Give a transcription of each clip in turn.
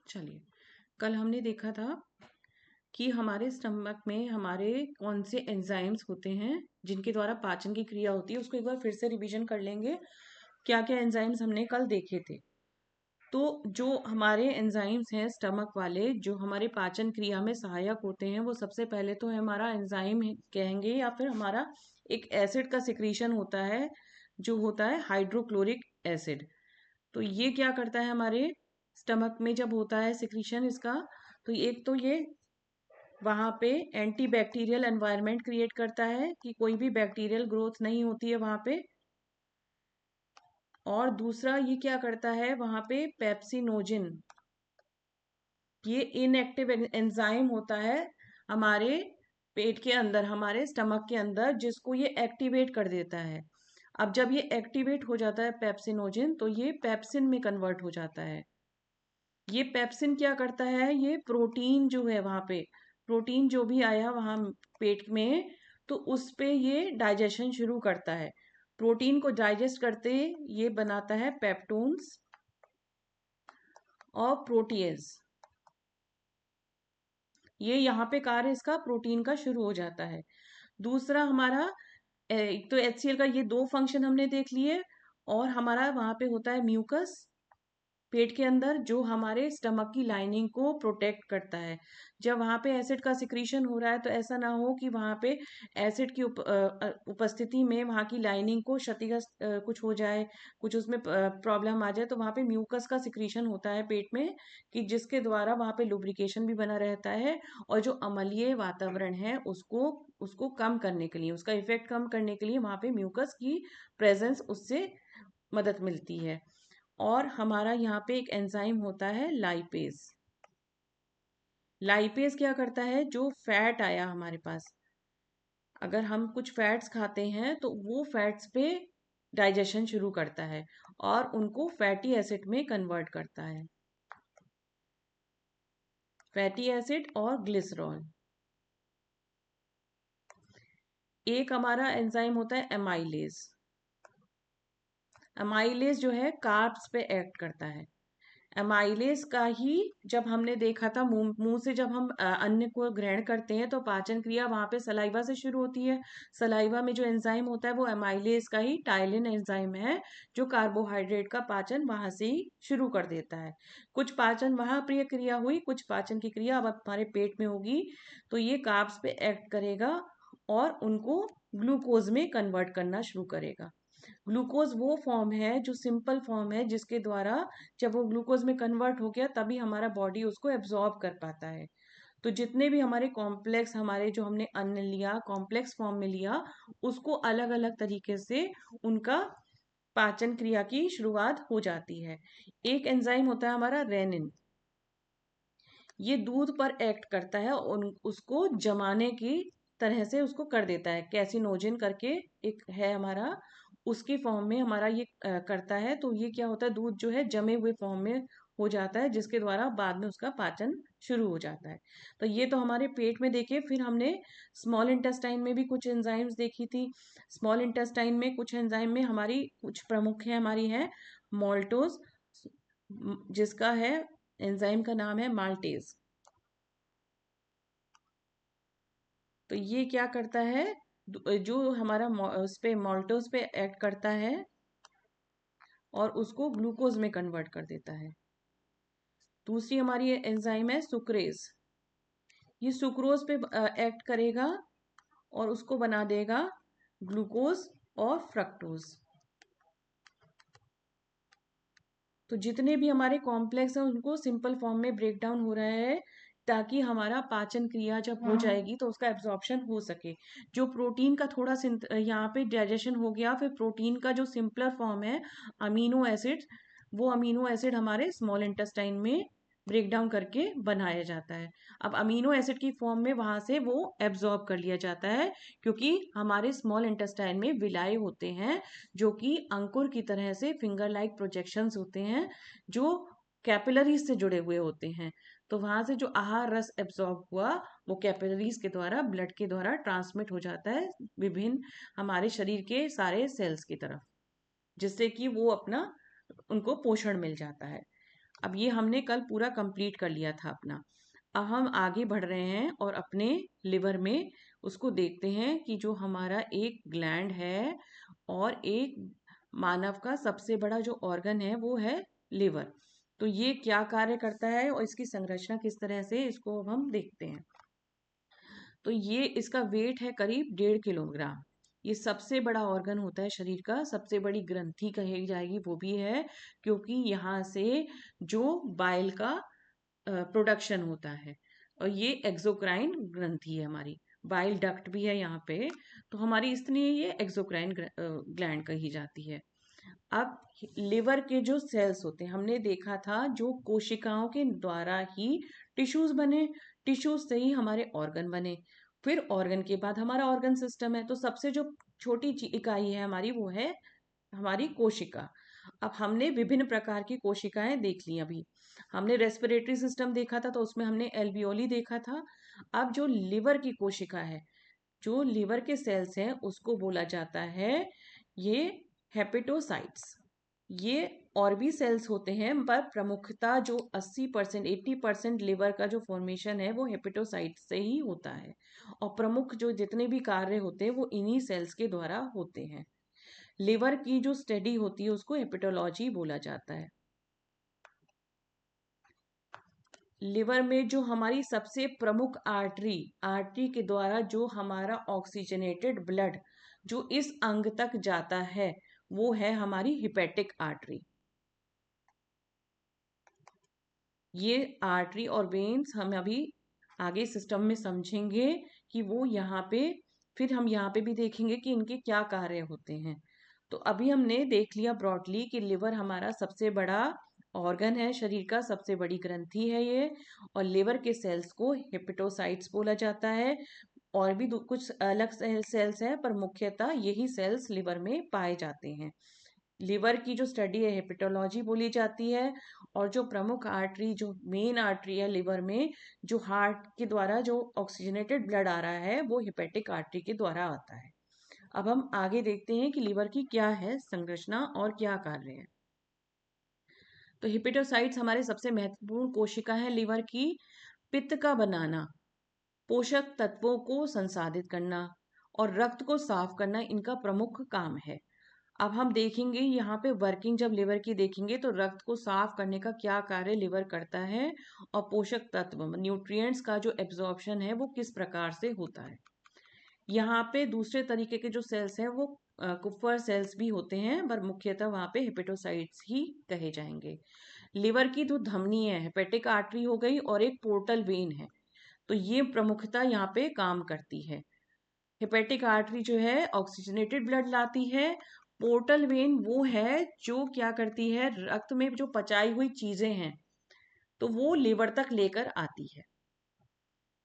चलिए, कल हमने देखा था कि हमारे स्टमक में हमारे कौन से एंजाइम्स होते हैं जिनके द्वारा पाचन की क्रिया होती है। उसको एक बार फिर से रिवीजन कर लेंगे। क्या क्या एंजाइम्स हमने कल देखे थे। तो जो हमारे एंजाइम्स हैं स्टमक वाले, जो हमारे पाचन क्रिया में सहायक होते हैं, वो सबसे पहले तो है हमारा एंजाइम कहेंगे, या फिर हमारा एक एसिड का सिक्रीशन होता है जो होता है हाइड्रोक्लोरिक एसिड। तो ये क्या करता है हमारे स्टमक में जब होता है सिक्रीशन इसका, तो एक तो ये वहाँ पे एंटी बैक्टीरियल एनवायरनमेंट क्रिएट करता है कि कोई भी बैक्टीरियल ग्रोथ नहीं होती है वहाँ पे। और दूसरा ये क्या करता है वहाँ पे पेप्सिनोजिन, ये इनएक्टिव एंजाइम होता है हमारे पेट के अंदर, हमारे स्टमक के अंदर, जिसको ये एक्टिवेट कर देता है। अब जब ये एक्टिवेट हो जाता है पेप्सिनोजिन, तो ये पेप्सिन में कन्वर्ट हो जाता है। ये पेप्सिन क्या करता है, ये प्रोटीन जो है वहां पे, प्रोटीन जो भी आया वहां पेट में, तो उस पे ये डाइजेशन शुरू करता है। प्रोटीन को डाइजेस्ट करते ये बनाता है पेप्टोन्स और प्रोटीएज। ये यहाँ पे कार्य इसका प्रोटीन का शुरू हो जाता है। दूसरा हमारा एक तो HCl का ये दो फंक्शन हमने देख लिए। और हमारा वहां पे होता है म्यूकस पेट के अंदर, जो हमारे स्टमक की लाइनिंग को प्रोटेक्ट करता है। जब वहां पे एसिड का सिक्रीशन हो रहा है तो ऐसा ना हो कि वहां पे एसिड की उपस्थिति में वहां की लाइनिंग को क्षतिग्रस्त कुछ हो जाए, कुछ उसमें प्रॉब्लम आ जाए। तो वहां पे म्यूकस का सिक्रीशन होता है पेट में, कि जिसके द्वारा वहां पे लुब्रिकेशन भी बना रहता है। और जो अम्लीय वातावरण है उसको उसको कम करने के लिए, उसका इफेक्ट कम करने के लिए वहां पे म्यूकस की प्रेजेंस, उससे मदद मिलती है। और हमारा यहाँ पे एक एंजाइम होता है लाइपेज। लाइपेज क्या करता है, जो फैट आया हमारे पास, अगर हम कुछ फैट्स खाते हैं तो वो फैट्स पे डाइजेशन शुरू करता है और उनको फैटी एसिड में कन्वर्ट करता है। फैटी एसिड और ग्लिसरॉल। एक हमारा एंजाइम होता है एमाइलेज। एमाइलेज जो है कार्ब्स पे एक्ट करता है। एमाइलेज का ही जब हमने देखा था, मुंह मुंह से जब हम अन्न को ग्रहण करते हैं तो पाचन क्रिया वहां पे सलाइवा से शुरू होती है। सलाइवा में जो एंजाइम होता है वो एमाइलेज का ही टाइलिन एंजाइम है, जो कार्बोहाइड्रेट का पाचन वहां से ही शुरू कर देता है। कुछ पाचन वहां प्रिय क्रिया हुई, कुछ पाचन की क्रिया अब हमारे पेट में होगी, तो ये कार्ब्स पे एक्ट करेगा और उनको ग्लूकोज में कन्वर्ट करना शुरू करेगा। ग्लूकोज वो फॉर्म है जो सिंपल फॉर्म है, जिसके द्वारा जब वो ग्लूकोज में कन्वर्ट हो गया तभी हमारा बॉडी उसको एब्जॉर्ब कर पाता है। तो जितने भी हमारे कॉम्प्लेक्स, हमारे जो हमने अन्न लिया कॉम्प्लेक्स फॉर्म में लिया, उसको अलग अलग तरीके से उनका पाचन क्रिया की शुरुआत हो जाती है। एक एंजाइम होता है हमारा रेनिन। ये दूध पर एक्ट करता है और उसको जमाने की तरह से उसको कर देता है। कैसिनोजिन करके एक है हमारा, उसकी फॉर्म में हमारा ये करता है। तो ये क्या होता है, दूध जो है जमे हुए फॉर्म में हो जाता है, जिसके द्वारा बाद में उसका पाचन शुरू हो जाता है। तो ये तो हमारे पेट में देखे। फिर हमने स्मॉल इंटेस्टाइन में भी कुछ एंजाइम्स देखी थी। स्मॉल इंटेस्टाइन में कुछ एंजाइम में हमारी कुछ प्रमुख है, हमारी है मोल्टोज, जिसका है एंजाइम का नाम है माल्टेज। तो ये क्या करता है, जो हमारा उस पे मोल्टोज पे एक्ट करता है और उसको ग्लूकोज में कन्वर्ट कर देता है। दूसरी हमारी एंजाइम है सुक्रेज। ये सुक्रोज पे एक्ट करेगा और उसको बना देगा ग्लूकोज और फ्रक्टोज। तो जितने भी हमारे कॉम्प्लेक्स हैं उनको सिंपल फॉर्म में ब्रेक डाउन हो रहा है, ताकि हमारा पाचन क्रिया जब हो जाएगी तो उसका एब्जॉर्प्शन हो सके। जो प्रोटीन का थोड़ा यहाँ पे डाइजेशन हो गया, फिर प्रोटीन का जो सिंपलर फॉर्म है अमीनो एसिड, वो अमीनो एसिड हमारे स्मॉल इंटेस्टाइन में ब्रेक डाउन करके बनाया जाता है। अब अमीनो एसिड की फॉर्म में वहां से वो एब्जॉर्ब कर लिया जाता है, क्योंकि हमारे स्मॉल इंटेस्टाइन में विलाय होते हैं, जो कि अंकुर की तरह से फिंगर लाइक प्रोजेक्शंस होते हैं, जो कैपिलरीज से जुड़े हुए होते हैं। तो वहां से जो आहार रस एब्जॉर्ब हुआ, वो कैपिलरीज के द्वारा, ब्लड के द्वारा ट्रांसमिट हो जाता है विभिन्न हमारे शरीर के सारे सेल्स की तरफ, जिससे कि वो अपना, उनको पोषण मिल जाता है। अब ये हमने कल पूरा कंप्लीट कर लिया था अपना। अब हम आगे बढ़ रहे हैं और अपने लिवर में उसको देखते हैं कि जो हमारा एक ग्लैंड है और एक मानव का सबसे बड़ा जो ऑर्गन है वो है लिवर। तो ये क्या कार्य करता है और इसकी संरचना किस तरह से, इसको अब हम देखते हैं। तो ये इसका वेट है करीब 1.5 किलोग्राम। ये सबसे बड़ा ऑर्गन होता है शरीर का, सबसे बड़ी ग्रंथि कही जाएगी वो भी है, क्योंकि यहाँ से जो बाइल का प्रोडक्शन होता है। और ये एक्सोक्राइन ग्रंथि है हमारी, बाइल डक्ट भी है यहाँ पे। तो हमारी इसलिए ये एक्सोक्राइन ग्लैंड कही जाती है। अब लिवर के जो सेल्स होते हैं, हमने देखा था जो कोशिकाओं के द्वारा ही टिश्यूज बने, टिश्यूज से ही हमारे ऑर्गन बने, फिर ऑर्गन के बाद हमारा ऑर्गन सिस्टम है। तो सबसे जो छोटी इकाई है हमारी वो है हमारी कोशिका। अब हमने विभिन्न प्रकार की कोशिकाएं देख ली। अभी हमने रेस्पिरेटरी सिस्टम देखा था तो उसमें हमने एल्वियोली देखा था। अब जो लिवर की कोशिका है, जो लिवर के सेल्स हैं, उसको बोला जाता है ये हेपेटोसाइट्स। ये और भी सेल्स होते हैं पर प्रमुखता जो 80% 80% लिवर का जो फॉर्मेशन है वो हेपेटोसाइट से ही होता है। और प्रमुख जो जितने भी कार्य होते हैं वो इन्हीं सेल्स के द्वारा होते हैं। लिवर की जो स्टडी होती है उसको हेपेटोलॉजी बोला जाता है। लिवर में जो हमारी सबसे प्रमुख आर्टरी, आर्टरी के द्वारा जो हमारा ऑक्सीजनेटेड ब्लड जो इस अंग तक जाता है वो है हमारी हिपेटिक आर्टरी। ये आर्टरी और वेन्स हम अभी आगे सिस्टम में समझेंगे कि वो यहाँ पे, फिर हम यहाँ पे भी देखेंगे कि इनके क्या कार्य होते हैं। तो अभी हमने देख लिया ब्रॉडली कि लिवर हमारा सबसे बड़ा ऑर्गन है, शरीर का सबसे बड़ी ग्रंथि है ये। और लिवर के सेल्स को हेपेटोसाइट्स बोला जाता है। और भी कुछ अलग सेल्स हैं पर मुख्यतः यही सेल्स लिवर में पाए जाते हैं। लिवर की जो स्टडी है हेपेटोलॉजी बोली जाती है। और जो प्रमुख आर्टरी, जो मेन आर्टरी है लिवर में, जो हार्ट के द्वारा जो ऑक्सीजनेटेड ब्लड आ रहा है वो हिपेटिक आर्टरी के द्वारा आता है। अब हम आगे देखते हैं कि लिवर की क्या है संरचना और क्या कार्य है। तो हिपेटोसाइट्स हमारे सबसे महत्वपूर्ण कोशिका है लिवर की। पित्त का बनाना, पोषक तत्वों को संसाधित करना और रक्त को साफ करना इनका प्रमुख काम है। अब हम देखेंगे यहाँ पे वर्किंग जब लिवर की देखेंगे तो रक्त को साफ करने का क्या कार्य लिवर करता है और पोषक तत्व न्यूट्रिएंट्स का जो एब्जॉर्प्शन है वो किस प्रकार से होता है। यहाँ पे दूसरे तरीके के जो सेल्स हैं वो कुप्फर सेल्स भी होते हैं पर मुख्यतः वहाँ पे हेपेटोसाइट्स ही कहे जाएंगे। लिवर की जो धमनी है, हेपेटिक आर्टरी हो गई और एक पोर्टल वेन है, तो ये प्रमुखता यहाँ पे काम करती है। हेपेटिक आर्टरी जो है ऑक्सीजनेटेड ब्लड लाती है। पोर्टल वेन वो है जो क्या करती है, रक्त में जो पचाई हुई चीजें हैं तो वो लिवर तक लेकर आती है।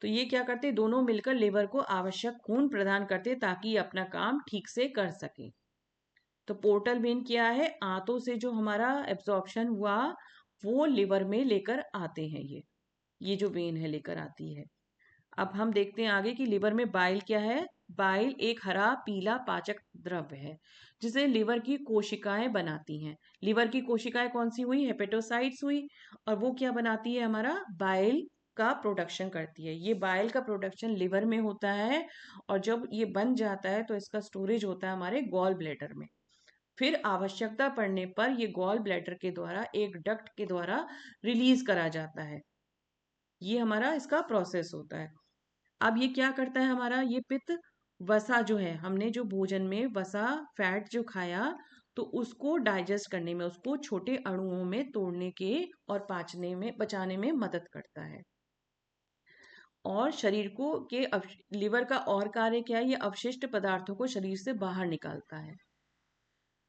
तो ये क्या करते हैं, दोनों मिलकर लिवर को आवश्यक खून प्रदान करते हैं ताकि ये अपना काम ठीक से कर सके। तो पोर्टल वेन क्या है, आंतों से जो हमारा एब्जॉर्प्शन हुआ वो लिवर में लेकर आते हैं। ये जो वेन है लेकर आती है। अब हम देखते हैं आगे कि लिवर में बाइल क्या है। बाइल एक हरा पीला पाचक द्रव्य है जिसे लिवर की कोशिकाएं बनाती हैं। लिवर की कोशिकाएं कौन सी हुई, हेपेटोसाइट्स हुई। और वो क्या बनाती है, हमारा बाइल का प्रोडक्शन करती है। ये बाइल का प्रोडक्शन लिवर में होता है और जब ये बन जाता है तो इसका स्टोरेज होता है हमारे गॉल ब्लैडर में। फिर आवश्यकता पड़ने पर ये गॉल ब्लैडर के द्वारा एक डक्ट के द्वारा रिलीज करा जाता है। ये हमारा इसका प्रोसेस होता है। अब ये क्या करता है हमारा, ये पित्त वसा जो है, हमने जो भोजन में वसा फैट जो खाया तो उसको डाइजेस्ट करने में, उसको छोटे अणुओं में तोड़ने के और पाचने में बचाने में मदद करता है। और शरीर को लिवर का और कार्य क्या है, ये अवशिष्ट पदार्थों को शरीर से बाहर निकालता है।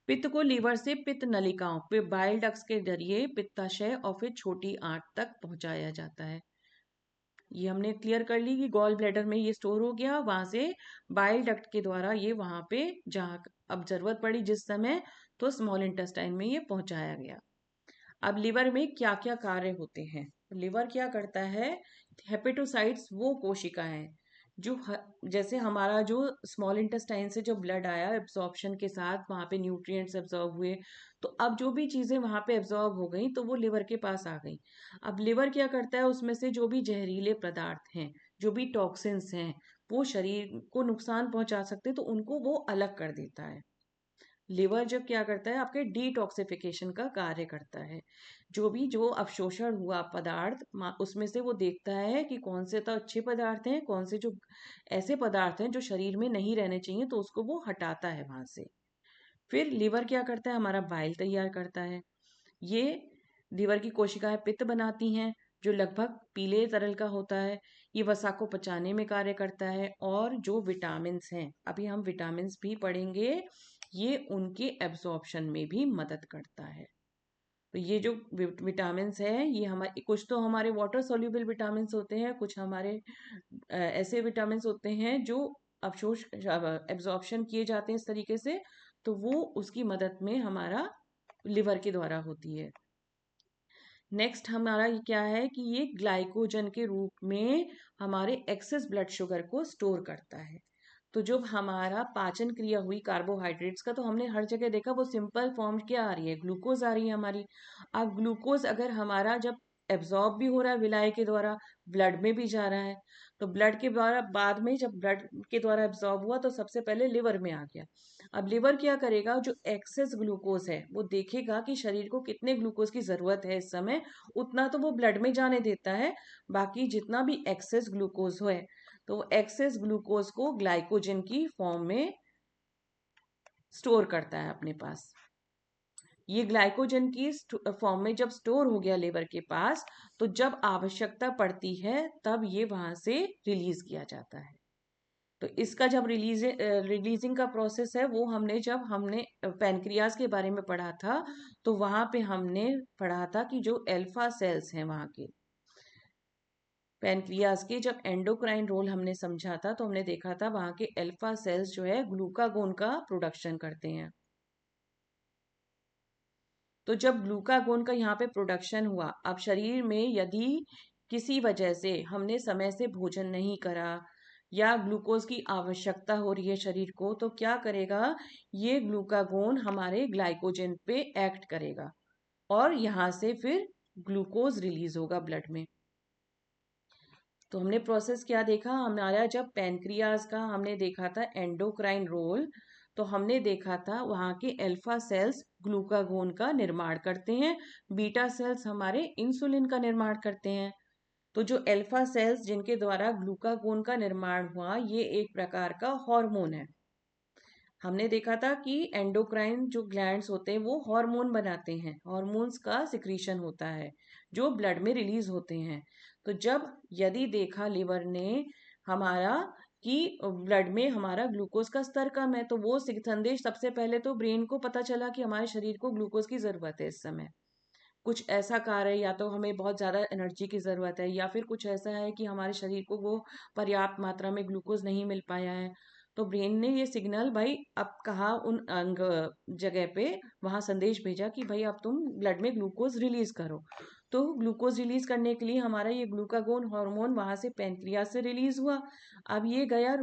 पित्त को लिवर से पित्त नलिकाओं पे बाइल डक्ट्स के जरिए पित्ताशय और फिर छोटी आंत तक पहुंचाया जाता है। ये हमने क्लियर कर ली कि गॉल ब्लैडर में ये स्टोर हो गया, वहां से बाइल डक्ट के द्वारा ये वहां पे जहाँ अब जरूरत पड़ी जिस समय तो स्मॉल इंटेस्टाइन में ये पहुंचाया गया। अब लिवर में क्या क्या कार्य होते हैं, लिवर क्या करता है, हेपेटोसाइट्स वो कोशिका है जो जैसे हमारा जो स्मॉल इंटेस्टाइन से जो ब्लड आया एब्जॉर्प्शन के साथ, वहां पे न्यूट्रिएंट्स एब्जॉर्ब हुए, तो अब जो भी चीजें वहां पे एब्जॉर्ब हो गई तो वो लिवर के पास आ गई। अब लिवर क्या करता है, उसमें से जो भी जहरीले पदार्थ हैं, जो भी टॉक्सिन्स हैं, वो शरीर को नुकसान पहुंचा सकते हैं, तो उनको वो अलग कर देता है। लिवर जब क्या करता है, आपके डिटॉक्सिफिकेशन का कार्य करता है। जो अवशोषण हुआ पदार्थ, उसमें से वो देखता है कि कौन से तो अच्छे पदार्थ हैं, कौन से जो ऐसे पदार्थ हैं जो शरीर में नहीं रहने चाहिए, तो उसको वो हटाता है वहां से। फिर लिवर क्या करता है, हमारा बाइल तैयार करता है। ये लीवर की कोशिकाएं पित्त बनाती हैं, जो लगभग पीले तरल का होता है। ये वसा को पचाने में कार्य करता है। और जो विटामिन्स हैं, अभी हम विटामिन्स भी पढ़ेंगे, ये उनके एब्जॉर्प्शन में भी मदद करता है। तो ये जो विटामिन्स है, ये हमारे कुछ तो हमारे वाटर सोल्यूबल विटामिन्स होते हैं, कुछ हमारे ऐसे विटामिन्स होते हैं जो अवशोष एब्जॉर्प्शन किए जाते हैं इस तरीके से, तो वो उसकी मदद में हमारा लिवर के द्वारा होती है। नेक्स्ट हमारा ये क्या है कि ये ग्लाइकोजन के रूप में हमारे एक्सेस ब्लड शुगर को स्टोर करता है। तो जब हमारा पाचन क्रिया हुई कार्बोहाइड्रेट्स का, तो हमने हर जगह देखा वो सिंपल फॉर्म क्या आ रही है, ग्लूकोज आ रही है हमारी। अब ग्लूकोज अगर हमारा जब एब्जॉर्ब भी हो रहा है विलाय के द्वारा, ब्लड में भी जा रहा है, तो ब्लड के द्वारा बाद में जब ब्लड के द्वारा एब्जॉर्ब हुआ तो सबसे पहले लिवर में आ गया। अब लिवर क्या करेगा, जो एक्सेस ग्लूकोज है वो देखेगा कि शरीर को कितने ग्लूकोज की जरूरत है इस समय, उतना तो वो ब्लड में जाने देता है। बाकी जितना भी एक्सेस ग्लूकोज है, तो एक्सेस ग्लूकोज को ग्लाइकोजन की फॉर्म में स्टोर करता है अपने पास। ये ग्लाइकोजन की फॉर्म में जब स्टोर हो गया लिवर के पास, तो जब आवश्यकता पड़ती है तब ये वहां से रिलीज किया जाता है। तो इसका जब रिलीजिंग का प्रोसेस है, वो जब हमने पैनक्रियाज के बारे में पढ़ा था, तो वहां पे हमने पढ़ा था कि जो अल्फा सेल्स हैं वहां के पैनक्रियाज के, जब एंडोक्राइन रोल हमने समझा था, तो हमने देखा था वहां के अल्फा सेल्स जो है ग्लूकागोन का प्रोडक्शन करते हैं। तो जब ग्लूकागोन का यहाँ पे प्रोडक्शन हुआ, अब शरीर में यदि किसी वजह से हमने समय से भोजन नहीं करा, या ग्लूकोज की आवश्यकता हो रही है शरीर को, तो क्या करेगा, ये ग्लूकागोन हमारे ग्लाइकोजन पे एक्ट करेगा, और यहाँ से फिर ग्लूकोज रिलीज होगा ब्लड में। तो हमने प्रोसेस क्या देखा, हमारा जब पैनक्रियाज का हमने देखा था एंडोक्राइन रोल, तो हमने देखा था वहाँ के अल्फा सेल्स ग्लूकागोन का निर्माण करते हैं, बीटा सेल्स हमारे इंसुलिन का निर्माण करते हैं। तो जो अल्फा सेल्स जिनके द्वारा ग्लूकागोन का निर्माण हुआ, ये एक प्रकार का हार्मोन है। हमने देखा था कि एंडोक्राइन जो ग्लैंड्स होते हैं वो हार्मोन बनाते हैं, हार्मोन्स का सिक्रीशन होता है जो ब्लड में रिलीज होते हैं। तो जब यदि देखा लिवर ने हमारा कि ब्लड में हमारा ग्लूकोज का स्तर कम है, तो वो संदेश सबसे पहले तो ब्रेन को पता चला कि हमारे शरीर को ग्लूकोज की जरूरत है इस समय। कुछ ऐसा कार्य है, या तो हमें बहुत ज्यादा एनर्जी की जरूरत है, या फिर कुछ ऐसा है कि हमारे शरीर को वो पर्याप्त मात्रा में ग्लूकोज नहीं मिल पाया है। तो ब्रेन ने ये सिग्नल भाई अब कहा उन अंग जगह पे, वहां संदेश भेजा कि भाई अब तुम ब्लड में ग्लूकोज रिलीज करो। तो ग्लूकोज रिलीज करने के लिए हमारा ये ग्लूकागोन हार्मोन वहां से पेनक्रियास से रिलीज हुआ। अब ये गया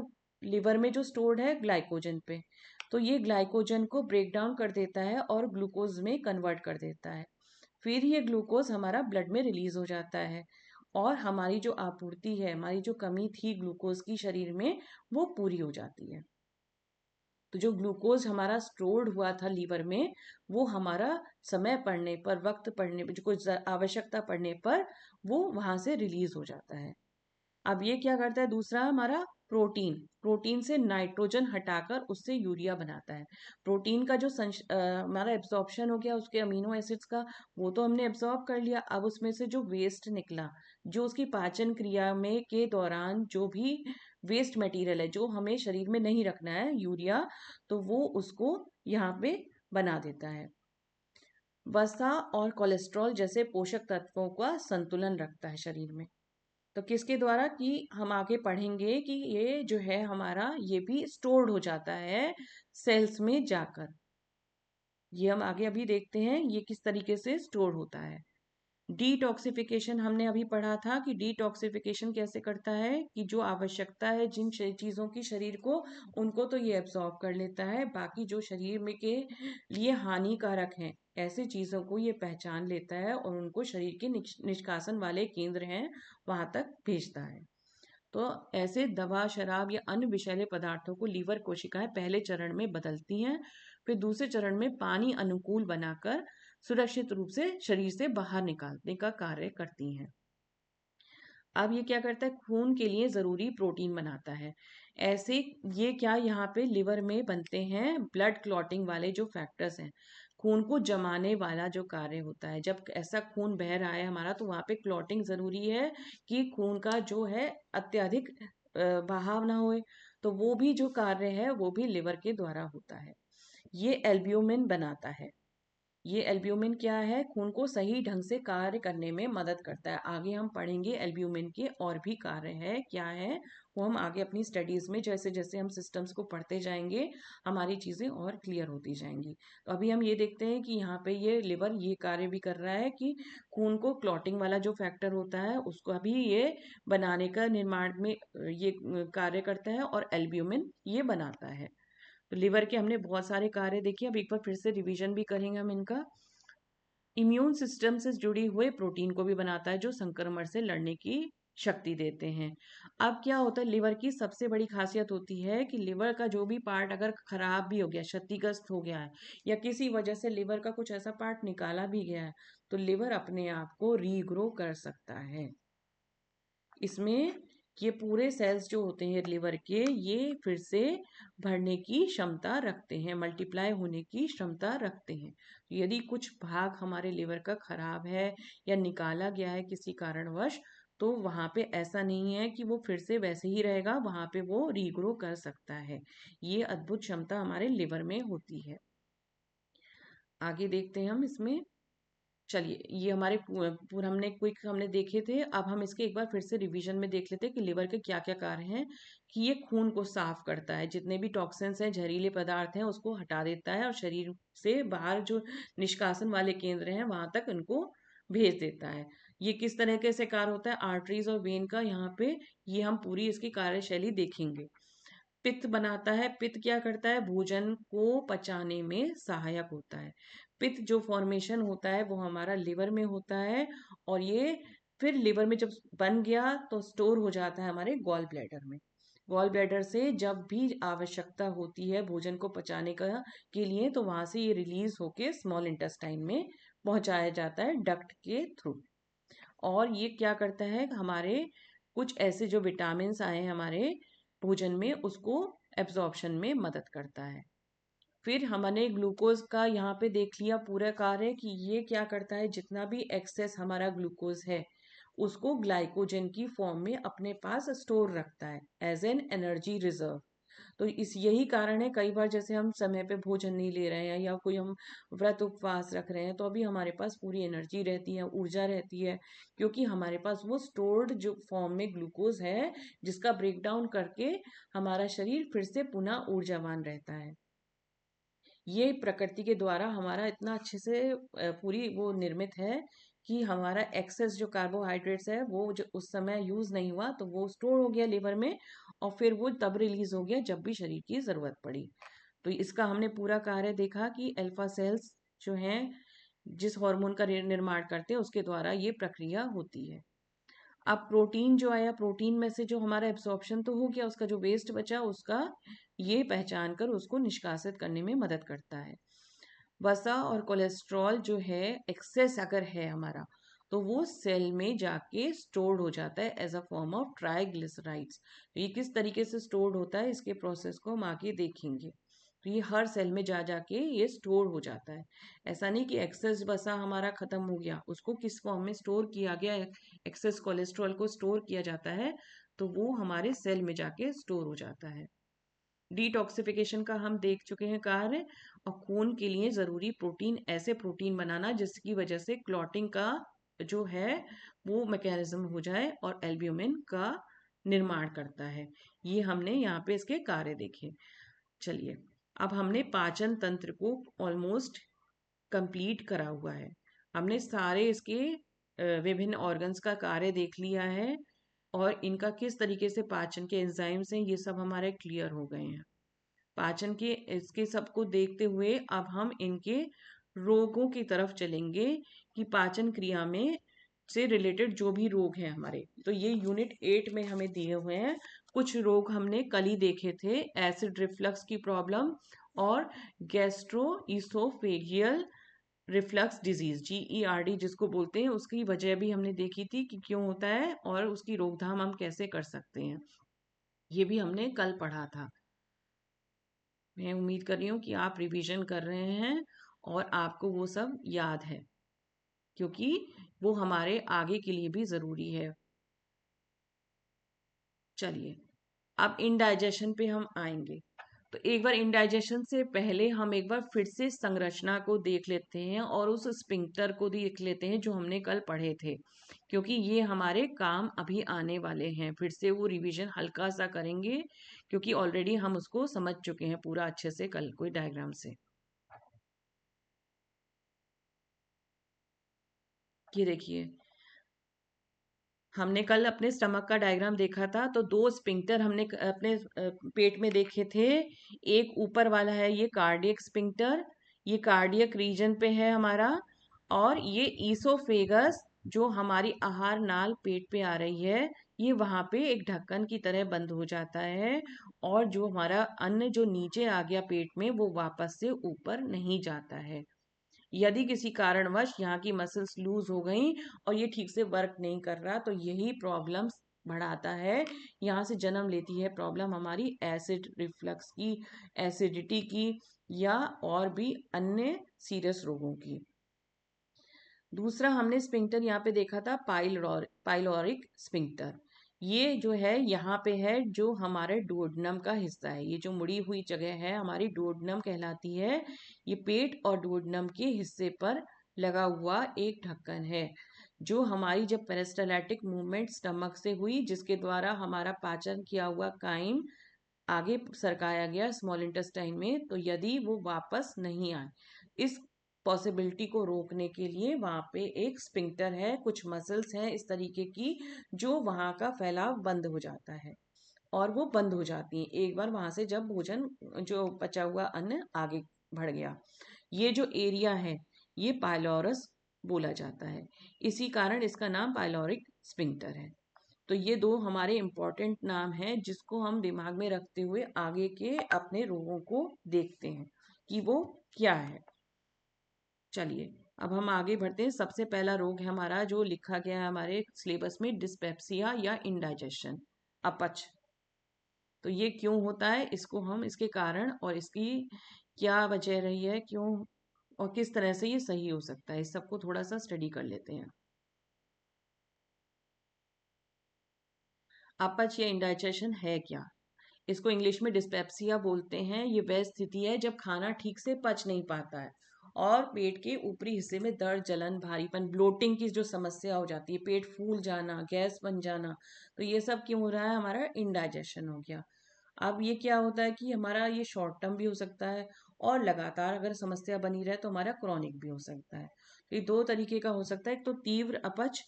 लिवर में जो स्टोर्ड है ग्लाइकोजन पे, तो ये ग्लाइकोजन को ब्रेक डाउन कर देता है और ग्लूकोज में कन्वर्ट कर देता है। फिर ये ग्लूकोज हमारा ब्लड में रिलीज हो जाता है, और हमारी जो आपूर्ति है, हमारी जो कमी थी ग्लूकोज की शरीर में, वो पूरी हो जाती है। तो जो ग्लूकोज हमारा स्टोर्ड हुआ था लीवर में, वो हमारा समय पड़ने पर, वक्त पड़ने पर, जो कुछ आवश्यकता पड़ने पर, वो वहां से रिलीज हो जाता है। अब ये क्या करता है, दूसरा हमारा प्रोटीन, प्रोटीन से नाइट्रोजन हटाकर उससे यूरिया बनाता है। प्रोटीन का जो हमारा एब्जॉर्प्शन हो गया उसके अमीनो एसिड्स का, वो तो हमने एब्जॉर्ब कर लिया। अब उसमें से जो वेस्ट निकला, जो उसकी पाचन क्रिया में के दौरान जो भी वेस्ट मटेरियल है जो हमें शरीर में नहीं रखना है, यूरिया, तो वो उसको यहाँ पे बना देता है। वसा और कोलेस्ट्रॉल जैसे पोषक तत्वों का संतुलन रखता है शरीर में। तो किसके द्वारा, कि हम आगे पढ़ेंगे कि ये जो है हमारा, ये भी स्टोर्ड हो जाता है सेल्स में जाकर। ये हम आगे अभी देखते हैं ये किस तरीके से स्टोर होता है। डिटॉक्सिफिकेशन हमने अभी पढ़ा था कि डिटॉक्सिफिकेशन कैसे करता है कि जो आवश्यकता है जिन चीजों की शरीर को, उनको तो ये एब्जॉर्ब कर लेता है, बाकी जो शरीर में के लिए हानिकारक हैं ऐसी चीजों को ये पहचान लेता है और उनको शरीर के निष्कासन वाले केंद्र हैं वहां तक भेजता है। तो ऐसे दवा, शराब या अन्य विषैले पदार्थों को लीवर कोशिकाएं पहले चरण में बदलती हैं, फिर दूसरे चरण में पानी अनुकूल बनाकर सुरक्षित रूप से शरीर से बाहर निकालने का कार्य करती हैं। अब ये क्या करता है, खून के लिए जरूरी प्रोटीन बनाता है। ऐसे ये क्या यहाँ पे लिवर में बनते हैं ब्लड क्लॉटिंग वाले जो फैक्टर्स हैं, खून को जमाने वाला जो कार्य होता है। जब ऐसा खून बह रहा है हमारा तो वहां पे क्लॉटिंग जरूरी है कि खून का जो है अत्यधिक बहाव ना होए, तो वो भी जो कार्य है वो भी लिवर के द्वारा होता है। ये एल्ब्यूमिन बनाता है। ये एल्ब्यूमिन क्या है, खून को सही ढंग से कार्य करने में मदद करता है। आगे हम पढ़ेंगे एल्ब्यूमिन के और भी कार्य है क्या है, वो हम आगे अपनी स्टडीज में जैसे जैसे हम सिस्टम्स को पढ़ते जाएंगे हमारी चीजें और क्लियर होती जाएंगी। तो अभी हम ये देखते हैं कि यहाँ पे ये लिवर ये कार्य भी कर रहा है कि खून को क्लॉटिंग वाला जो फैक्टर होता है उसको अभी ये बनाने का निर्माण में ये कार्य करता है और एल्ब्यूमिन ये बनाता है। तो लिवर के हमने बहुत सारे कार्य देखे, अब एक बार फिर से रिवीजन भी करेंगे हम इनका। इम्यून सिस्टम से जुड़ी हुए प्रोटीन को भी बनाता है जो संक्रमण से लड़ने की शक्ति देते हैं। अब क्या होता है, लिवर की सबसे बड़ी खासियत होती है कि लिवर का जो भी पार्ट अगर खराब भी हो गया, क्षतिग्रस्त हो गया है, या किसी वजह से लिवर का कुछ ऐसा पार्ट निकाला भी गया है, तो लिवर अपने आप को रीग्रो कर सकता है। इसमें ये पूरे सेल्स जो होते हैं लिवर के, ये फिर से भरने की क्षमता रखते हैं, मल्टीप्लाई होने की क्षमता रखते हैं। यदि कुछ भाग हमारे लिवर का खराब है या निकाला गया है किसी कारणवश, तो वहां पे ऐसा नहीं है कि वो फिर से वैसे ही रहेगा, वहां पे वो रीग्रो कर सकता है। ये अद्भुत क्षमता हमारे लिवर में होती है। आगे देखते हैं हम इसमें। चलिए, ये हमारे पूरा हमने क्विक हमने देखे थे, अब हम इसके एक बार फिर से रिवीजन में देख लेते हैं कि लिवर के क्या क्या कार्य हैं। कि ये खून को साफ करता है, जितने भी टॉक्सिन्स हैं, जहरीले पदार्थ हैं, उसको हटा देता है और शरीर से बाहर जो निष्कासन वाले केंद्र हैं वहां तक उनको भेज देता है। ये किस तरीके से कार्य होता है आर्टरीज और वेन का, यहाँ पे ये हम पूरी इसकी कार्यशैली देखेंगे। पित्त बनाता है। पित्त क्या करता है, भोजन को पचाने में सहायक होता है। पित्त जो फॉर्मेशन होता है वो हमारा लिवर में होता है, और ये फिर लिवर में जब बन गया तो स्टोर हो जाता है हमारे गॉल ब्लैडर में। गॉल ब्लैडर से जब भी आवश्यकता होती है भोजन को पचाने का के लिए, तो वहां से ये रिलीज होके स्मॉल इंटेस्टाइन में पहुंचाया जाता है डक्ट के थ्रू। और ये क्या करता है, हमारे कुछ ऐसे जो विटामिन आए हैं हमारे भोजन में, उसको एब्जॉर्प्शन में मदद करता है। फिर हमने ग्लूकोज का यहाँ पे देख लिया पूरा कार्य कि ये क्या करता है, जितना भी एक्सेस हमारा ग्लूकोज है उसको ग्लाइकोजन की फॉर्म में अपने पास स्टोर रखता है एज एन एनर्जी रिजर्व। तो इस यही कारण है कई बार जैसे हम समय पे भोजन नहीं ले रहे हैं या कोई हम व्रत उपवास रख रहे हैं, तो अभी हमारे पास पूरी एनर्जी रहती है, ऊर्जा रहती है, क्योंकि हमारे पास वो स्टोर्ड जो फॉर्म में ग्लूकोज है जिसका ब्रेक डाउन करके हमारा शरीर फिर से पुनः ऊर्जावान रहता है। ये प्रकृति के द्वारा हमारा इतना अच्छे से पूरी वो निर्मित है कि हमारा एक्सेस जो कार्बोहाइड्रेट्स है वो जो उस समय यूज नहीं हुआ तो वो स्टोर हो गया लिवर में, और फिर वो तब रिलीज हो गया जब भी शरीर की जरूरत पड़ी। तो इसका हमने पूरा कार्य देखा कि अल्फा सेल्स जो हैं जिस हार्मोन का निर्माण करते हैं उसके द्वारा ये प्रक्रिया होती है। अब प्रोटीन जो आया, प्रोटीन में से जो हमारा एब्सॉर्प्शन तो हो गया, उसका जो वेस्ट बचा उसका ये पहचान कर उसको निष्कासित करने में मदद करता है। वसा और कोलेस्ट्रॉल जो है एक्सेस अगर है हमारा, तो वो सेल में जाके स्टोर्ड हो जाता है as a form of triglycerides. तो ये किस तरीके से स्टोर्ड होता है इसके प्रोसेस को हम आगे देखेंगे। तो ये हर सेल में जा जाके ये स्टोर हो जाता है। ऐसा नहीं कि एक्सेस वसा हमारा खत्म हो गया, उसको किस फॉर्म में स्टोर किया गया, एक्सेस कोलेस्ट्रॉल को स्टोर किया जाता है, तो वो हमारे सेल में जाके स्टोर हो जाता है। डिटॉक्सिफिकेशन का हम देख चुके हैं कार्य, और खून के लिए जरूरी प्रोटीन, ऐसे प्रोटीन बनाना जिसकी वजह से क्लॉटिंग का जो है वो मैकेनिज्म हो जाए और एल्ब्यूमिन का निर्माण करता है। ये हमने यहाँ पे इसके कार्य देखे। चलिए, अब हमने पाचन तंत्र को ऑलमोस्ट कंप्लीट करा हुआ है। हमने सारे इसके विभिन्न ऑर्गन्स का कार्य देख लिया है और इनका किस तरीके से पाचन के एंजाइम्स हैं ये सब हमारे क्लियर हो गए हैं। पाचन के इसके सबको देखते हुए अब हम इनके रोगों की तरफ चलेंगे कि पाचन क्रिया में से रिलेटेड जो भी रोग हैं हमारे, तो ये यूनिट 8 में हमें दिए हुए हैं। कुछ रोग हमने कल ही देखे थे, एसिड रिफ्लक्स की प्रॉब्लम और gastro oesophageal reflux disease, GERD जिसको बोलते हैं, उसकी वजह भी हमने देखी थी कि क्यों होता है और उसकी रोकथाम हम कैसे कर सकते हैं, ये भी हमने कल पढ़ा था। मैं उम्मीद कर रही हूँ कि आप रिवीजन कर रहे हैं और आपको वो सब याद है, क्योंकि वो हमारे आगे के लिए भी ज़रूरी है। चलिए, अब इंडाइजेशन पे हम आएंगे। तो एक बार इंडाइजेशन से पहले हम एक बार फिर से संरचना को देख लेते हैं और उस स्पिंक्टर को देख लेते हैं जो हमने कल पढ़े थे, क्योंकि ये हमारे काम अभी आने वाले हैं। फिर से वो रिवीजन हल्का सा करेंगे क्योंकि ऑलरेडी हम उसको समझ चुके हैं पूरा अच्छे से कल कोई डायग्राम से। ये देखिए, हमने कल अपने स्टमक का डायग्राम देखा था, तो दो स्पिंक्टर हमने अपने पेट में देखे थे। एक ऊपर वाला है ये कार्डियक स्पिंक्टर, ये कार्डियक रीजन पे है हमारा, और ये ईसोफेगस जो हमारी आहार नाल पेट पे आ रही है, ये वहां पे एक ढक्कन की तरह बंद हो जाता है और जो हमारा अन्न जो नीचे आ गया पेट में वो वापस से ऊपर नहीं जाता है। यदि किसी कारणवश यहाँ की मसल्स लूज हो गई और ये ठीक से वर्क नहीं कर रहा, तो यही प्रॉब्लम्स बढ़ाता है। यहाँ से जन्म लेती है प्रॉब्लम हमारी एसिड रिफ्लक्स की, एसिडिटी की, या और भी अन्य सीरियस रोगों की। दूसरा हमने स्पिंक्टर यहाँ पे देखा था पाइलोरिक स्पिंक्टर। ये जो है यहाँ पे है, जो हमारे डुओडेनम का हिस्सा है, ये जो मुड़ी हुई जगह है हमारी डुओडेनम कहलाती है। ये पेट और डुओडेनम के हिस्से पर लगा हुआ एक ढक्कन है, जो हमारी जब पेरिस्टालटिक मूवमेंट स्टमक से हुई, जिसके द्वारा हमारा पाचन किया हुआ काइम आगे सरकाया गया स्मॉल इंटेस्टाइन में, तो यदि वो वापस नहीं आए, इस पॉसिबिलिटी को रोकने के लिए वहां पे एक स्पिंक्टर है, कुछ मसल्स हैं इस तरीके की, जो वहां का फैलाव बंद हो जाता है और वो बंद हो जाती हैं एक बार वहां से जब भोजन जो बचा हुआ अन्न आगे बढ़ गया। ये जो एरिया है ये पाइलोरस बोला जाता है, इसी कारण इसका नाम पाइलोरिक स्पिंक्टर है। तो ये दो हमारे इम्पोर्टेंट नाम हैं जिसको हम दिमाग में रखते हुए आगे के अपने रोगों को देखते हैं कि वो क्या है। चलिए, अब हम आगे बढ़ते हैं। सबसे पहला रोग है हमारा जो लिखा गया है हमारे सिलेबस में, डिस्पेप्सिया या इंडाइजेशन, अपच। तो ये क्यों होता है, इसको हम इसके कारण और इसकी क्या वजह रही है, क्यों और किस तरह से ये सही हो सकता है, इस सबको थोड़ा सा स्टडी कर लेते हैं। अपच या इंडाइजेशन है क्या? इसको इंग्लिश में डिस्पेप्सिया बोलते हैं। ये वह स्थिति है जब खाना ठीक से पच नहीं पाता है और पेट के ऊपरी हिस्से में दर्द, जलन, भारीपन, ब्लोटिंग की जो समस्या हो जाती है, पेट फूल जाना, गैस बन जाना, तो ये सब क्यों हो रहा है, हमारा इंडाइजेशन हो गया। अब ये क्या होता है कि हमारा ये शॉर्ट टर्म भी हो सकता है और लगातार अगर समस्या बनी रहे तो हमारा क्रॉनिक भी हो सकता है। तो ये दो तरीके का हो सकता है। एक तो तीव्र अपच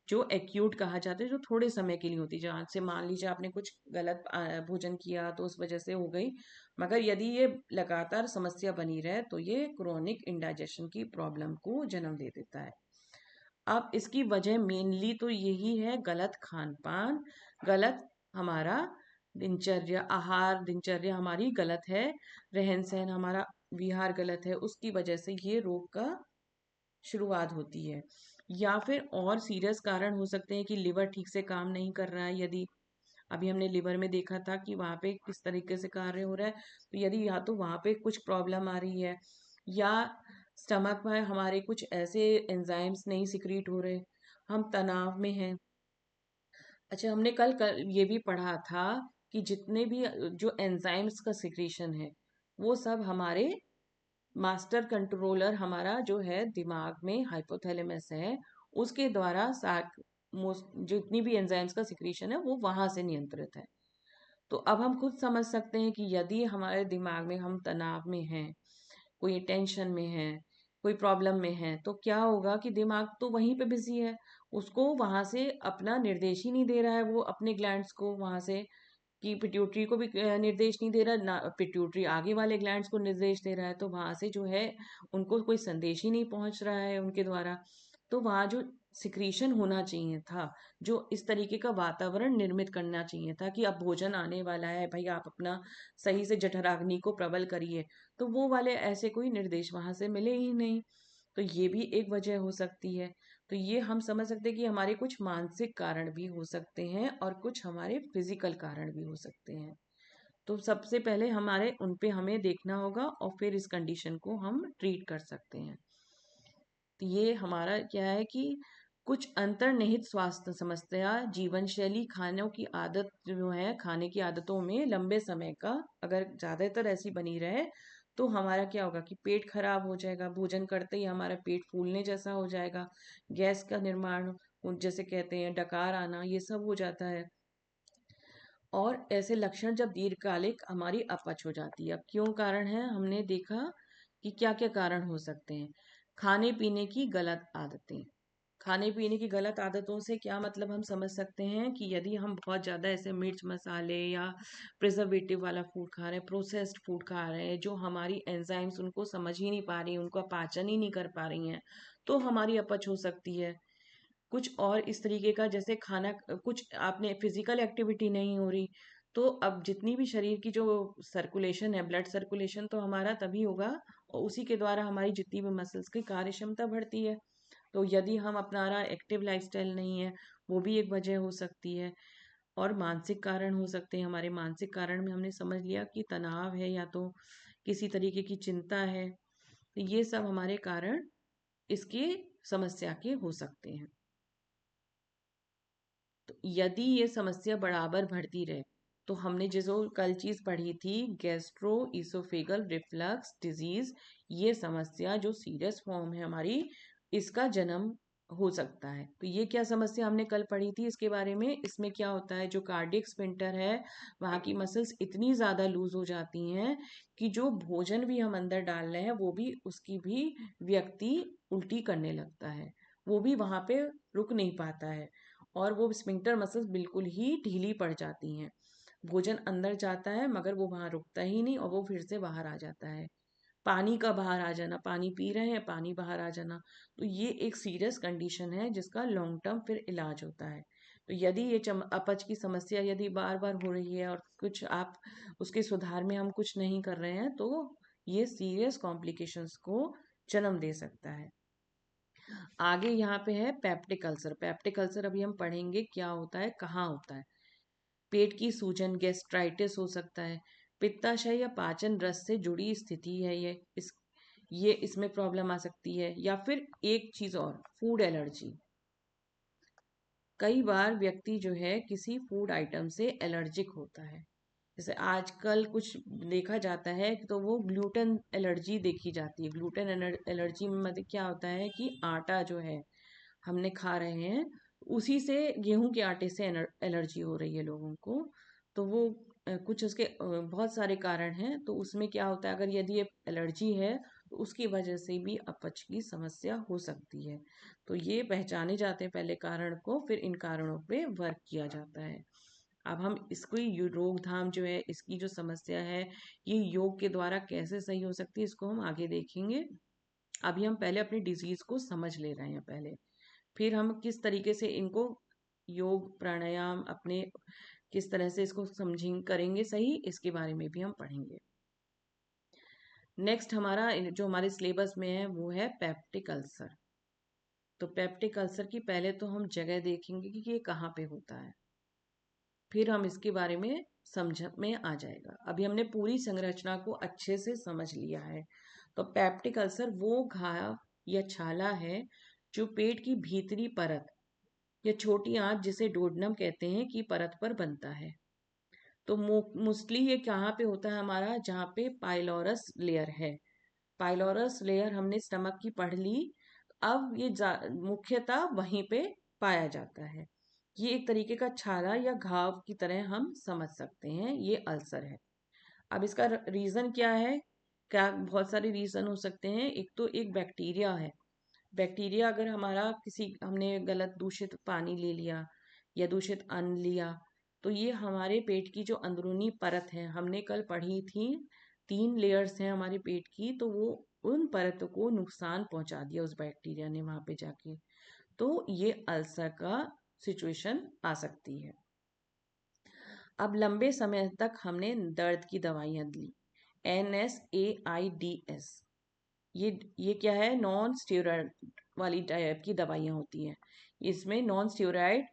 जो एक्यूट कहा जाता है, जो थोड़े समय के लिए होती है, जहाँ से मान लीजिए आपने कुछ गलत भोजन किया तो उस वजह से हो गई, मगर यदि ये लगातार समस्या बनी रहे तो ये क्रोनिक इंडाइजेशन की प्रॉब्लम को जन्म दे देता है। अब इसकी वजह मेनली तो यही है, गलत खान पान, गलत हमारा दिनचर्या, आहार दिनचर्या हमारी गलत है, रहन सहन हमारा विहार गलत है, उसकी वजह से ये रोग का शुरुआत होती है। या फिर और सीरियस कारण हो सकते हैं कि लिवर ठीक से काम नहीं कर रहा है, यदि अभी हमने लिवर में देखा था कि वहां पे किस तरीके से कार्य हो रहा है, तो यदि या तो वहां पे कुछ प्रॉब्लम आ रही है या स्टमक में हमारे कुछ ऐसे एंजाइम्स नहीं सिक्रीट हो रहे, हम तनाव में हैं। अच्छा, हमने कल ये भी पढ़ा था कि जितने भी जो एंजाइम्स का सिक्रीशन है वो सब हमारे मास्टर कंट्रोलर हमारा जो है दिमाग में हाइपोथैलेमस है, उसके द्वारा जितनी भी एंजाइम्स का सिक्रीशन है वो वहां से नियंत्रित है। तो अब हम खुद समझ सकते हैं कि यदि हमारे दिमाग में हम तनाव में हैं, कोई टेंशन में हैं, कोई प्रॉब्लम में है, तो क्या होगा कि दिमाग तो वहीं पे बिजी है, उसको वहां से अपना निर्देश ही नहीं दे रहा है, वो अपने ग्लैंड्स को वहां से, कि पिट्यूटरी को भी निर्देश नहीं दे रहा ना, पिट्यूटरी आगे वाले ग्लैंड्स को निर्देश दे रहा है, तो वहां से जो है उनको कोई संदेश ही नहीं पहुंच रहा है उनके द्वारा। तो वहां जो सिक्रीशन होना चाहिए था, जो इस तरीके का वातावरण निर्मित करना चाहिए था कि अब भोजन आने वाला है भाई, आप अपना सही से जठराग्नि को प्रबल करिए, तो वो वाले ऐसे कोई निर्देश वहां से मिले ही नहीं। तो ये भी एक वजह हो सकती है। तो ये हम समझ सकते हैं कि हमारे कुछ मानसिक कारण भी हो सकते हैं और कुछ हमारे फिजिकल कारण भी हो सकते हैं। तो सबसे पहले हमारे उन पे हमें देखना होगा और फिर इस कंडीशन को हम ट्रीट कर सकते हैं। तो ये हमारा क्या है कि कुछ अंतर्निहित स्वास्थ्य समस्या, जीवन शैली, खानों की आदत जो है, खाने की आदतों में लंबे समय का अगर ज्यादातर ऐसी बनी रहे, तो हमारा क्या होगा कि पेट खराब हो जाएगा, भोजन करते ही हमारा पेट फूलने जैसा हो जाएगा, गैस का निर्माण, जैसे कहते हैं डकार आना, ये सब हो जाता है। और ऐसे लक्षण जब दीर्घकालिक हमारी अपच हो जाती है। अब क्यों कारण है, हमने देखा कि क्या क्या कारण हो सकते हैं। खाने पीने की गलत आदतें, खाने पीने की गलत आदतों से क्या मतलब हम समझ सकते हैं कि यदि हम बहुत ज़्यादा ऐसे मिर्च मसाले या प्रिजर्वेटिव वाला फूड खा रहे हैं, प्रोसेस्ड फूड खा रहे हैं, जो हमारी एंजाइम्स उनको समझ ही नहीं पा रही हैं, उनका पाचन ही नहीं कर पा रही हैं, तो हमारी अपच हो सकती है। कुछ और इस तरीके का, जैसे खाना, कुछ आपने फिजिकल एक्टिविटी नहीं हो रही, तो अब जितनी भी शरीर की जो सर्कुलेशन है, ब्लड सर्कुलेशन तो हमारा तभी होगा, और उसी के द्वारा हमारी जितनी भी मसल्स की कार्य क्षमता बढ़ती है। तो यदि हम अपना रहा एक्टिव लाइफस्टाइल नहीं है, वो भी एक वजह हो सकती है। और मानसिक कारण हो सकते हैं, हमारे मानसिक कारण में हमने समझ लिया कि तनाव है या तो किसी तरीके की चिंता है, तो ये सब हमारे कारण इसके समस्या के हो सकते हैं। तो यदि ये समस्या बराबर बढ़ती रहे, तो हमने जो कल चीज पढ़ी थी, गैस्ट्रो इसोफेगल रिफ्लक्स डिजीज, ये समस्या जो सीरियस फॉर्म है हमारी, इसका जन्म हो सकता है। तो ये क्या समस्या हमने कल पढ़ी थी इसके बारे में, इसमें क्या होता है, जो कार्डियक स्फिंक्टर है, वहाँ की मसल्स इतनी ज्यादा लूज हो जाती हैं कि जो भोजन भी हम अंदर डाल रहे हैं वो भी, उसकी भी व्यक्ति उल्टी करने लगता है, वो भी वहां पे रुक नहीं पाता है, और वो स्फिंक्टर मसल्स बिल्कुल ही ढीली पड़ जाती हैं। भोजन अंदर जाता है मगर वो वहां रुकता ही नहीं, और वो फिर से बाहर आ जाता है। पानी का बाहर आ जाना, पानी पी रहे हैं पानी बाहर आ जाना, तो ये एक सीरियस कंडीशन है जिसका लॉन्ग टर्म फिर इलाज होता है। तो यदि ये अपच की समस्या यदि बार बार हो रही है और कुछ आप उसके सुधार में हम कुछ नहीं कर रहे हैं, तो ये सीरियस कॉम्प्लिकेशंस को जन्म दे सकता है। आगे यहाँ पे है पेप्टिक अल्सर। पेप्टिक अल्सर अभी हम पढ़ेंगे क्या होता है, कहाँ होता है। पेट की सूजन, गैस्ट्राइटिस हो सकता है, पित्ताशय या पाचन रस से जुड़ी स्थिति है ये इसमें प्रॉब्लम आ सकती है। या फिर एक चीज और, फूड एलर्जी। कई बार व्यक्ति जो है किसी फूड आइटम से एलर्जिक होता है, जैसे आजकल कुछ देखा जाता है तो वो ग्लूटेन एलर्जी देखी जाती है। ग्लूटेन एलर्जी में मतलब क्या होता है कि आटा जो है हमने खा रहे हैं, उसी से, गेहूं के आटे से एलर्जी हो रही है लोगों को। तो वो कुछ उसके बहुत सारे कारण हैं, तो उसमें क्या होता है, अगर यदि ये एलर्जी है तो उसकी वजह से भी अपच की समस्या हो सकती है। तो ये पहचाने जाते हैं पहले कारण को, फिर इन कारणों पे वर्क किया जाता है। अब हम इसको रोकथाम जो है, इसकी जो समस्या है, ये योग के द्वारा कैसे सही हो सकती है, इसको हम आगे देखेंगे। अभी हम पहले अपनी डिजीज को समझ ले रहे हैं पहले, फिर हम किस तरीके से इनको योग प्राणायाम अपने किस तरह से इसको समझेंगे, करेंगे सही, इसके बारे में भी हम पढ़ेंगे। नेक्स्ट हमारा जो हमारे सिलेबस में है वो है पेप्टिक अल्सर। तो पेप्टिक अल्सर की पहले तो हम जगह देखेंगे कि ये कहाँ पे होता है, फिर हम इसके बारे में समझ में आ जाएगा। अभी हमने पूरी संरचना को अच्छे से समझ लिया है। तो पेप्टिक अल्सर वो घाव या छाला है जो पेट की भीतरी परत या छोटी आंत, जिसे डोडनम कहते हैं, की परत पर बनता है। तो मोस्टली ये कहाँ पे होता है हमारा, जहाँ पे पाइलोरस लेयर है। पाइलोरस लेयर हमने स्टमक की पढ़ ली, अब ये मुख्यतः वहीं पे पाया जाता है। ये एक तरीके का छाला या घाव की तरह हम समझ सकते हैं, ये अल्सर है। अब इसका रीजन क्या है, क्या बहुत सारे रीज़न हो सकते हैं। एक तो एक बैक्टीरिया है। बैक्टीरिया अगर हमारा किसी हमने गलत दूषित पानी ले लिया या दूषित अन्न लिया, तो ये हमारे पेट की जो अंदरूनी परत है, हमने कल पढ़ी थी 3 लेयर्स हैं हमारे पेट की, तो वो उन परतों को नुकसान पहुंचा दिया उस बैक्टीरिया ने वहां पे जाके। तो ये अल्सर का सिचुएशन आ सकती है। अब लंबे समय तक हमने दर्द की दवाइयाँ ली, NSAIDs, ये क्या है, नॉन स्टेरॉयड वाली टाइप की दवाइयाँ होती हैं। इसमें नॉन स्टेरॉयड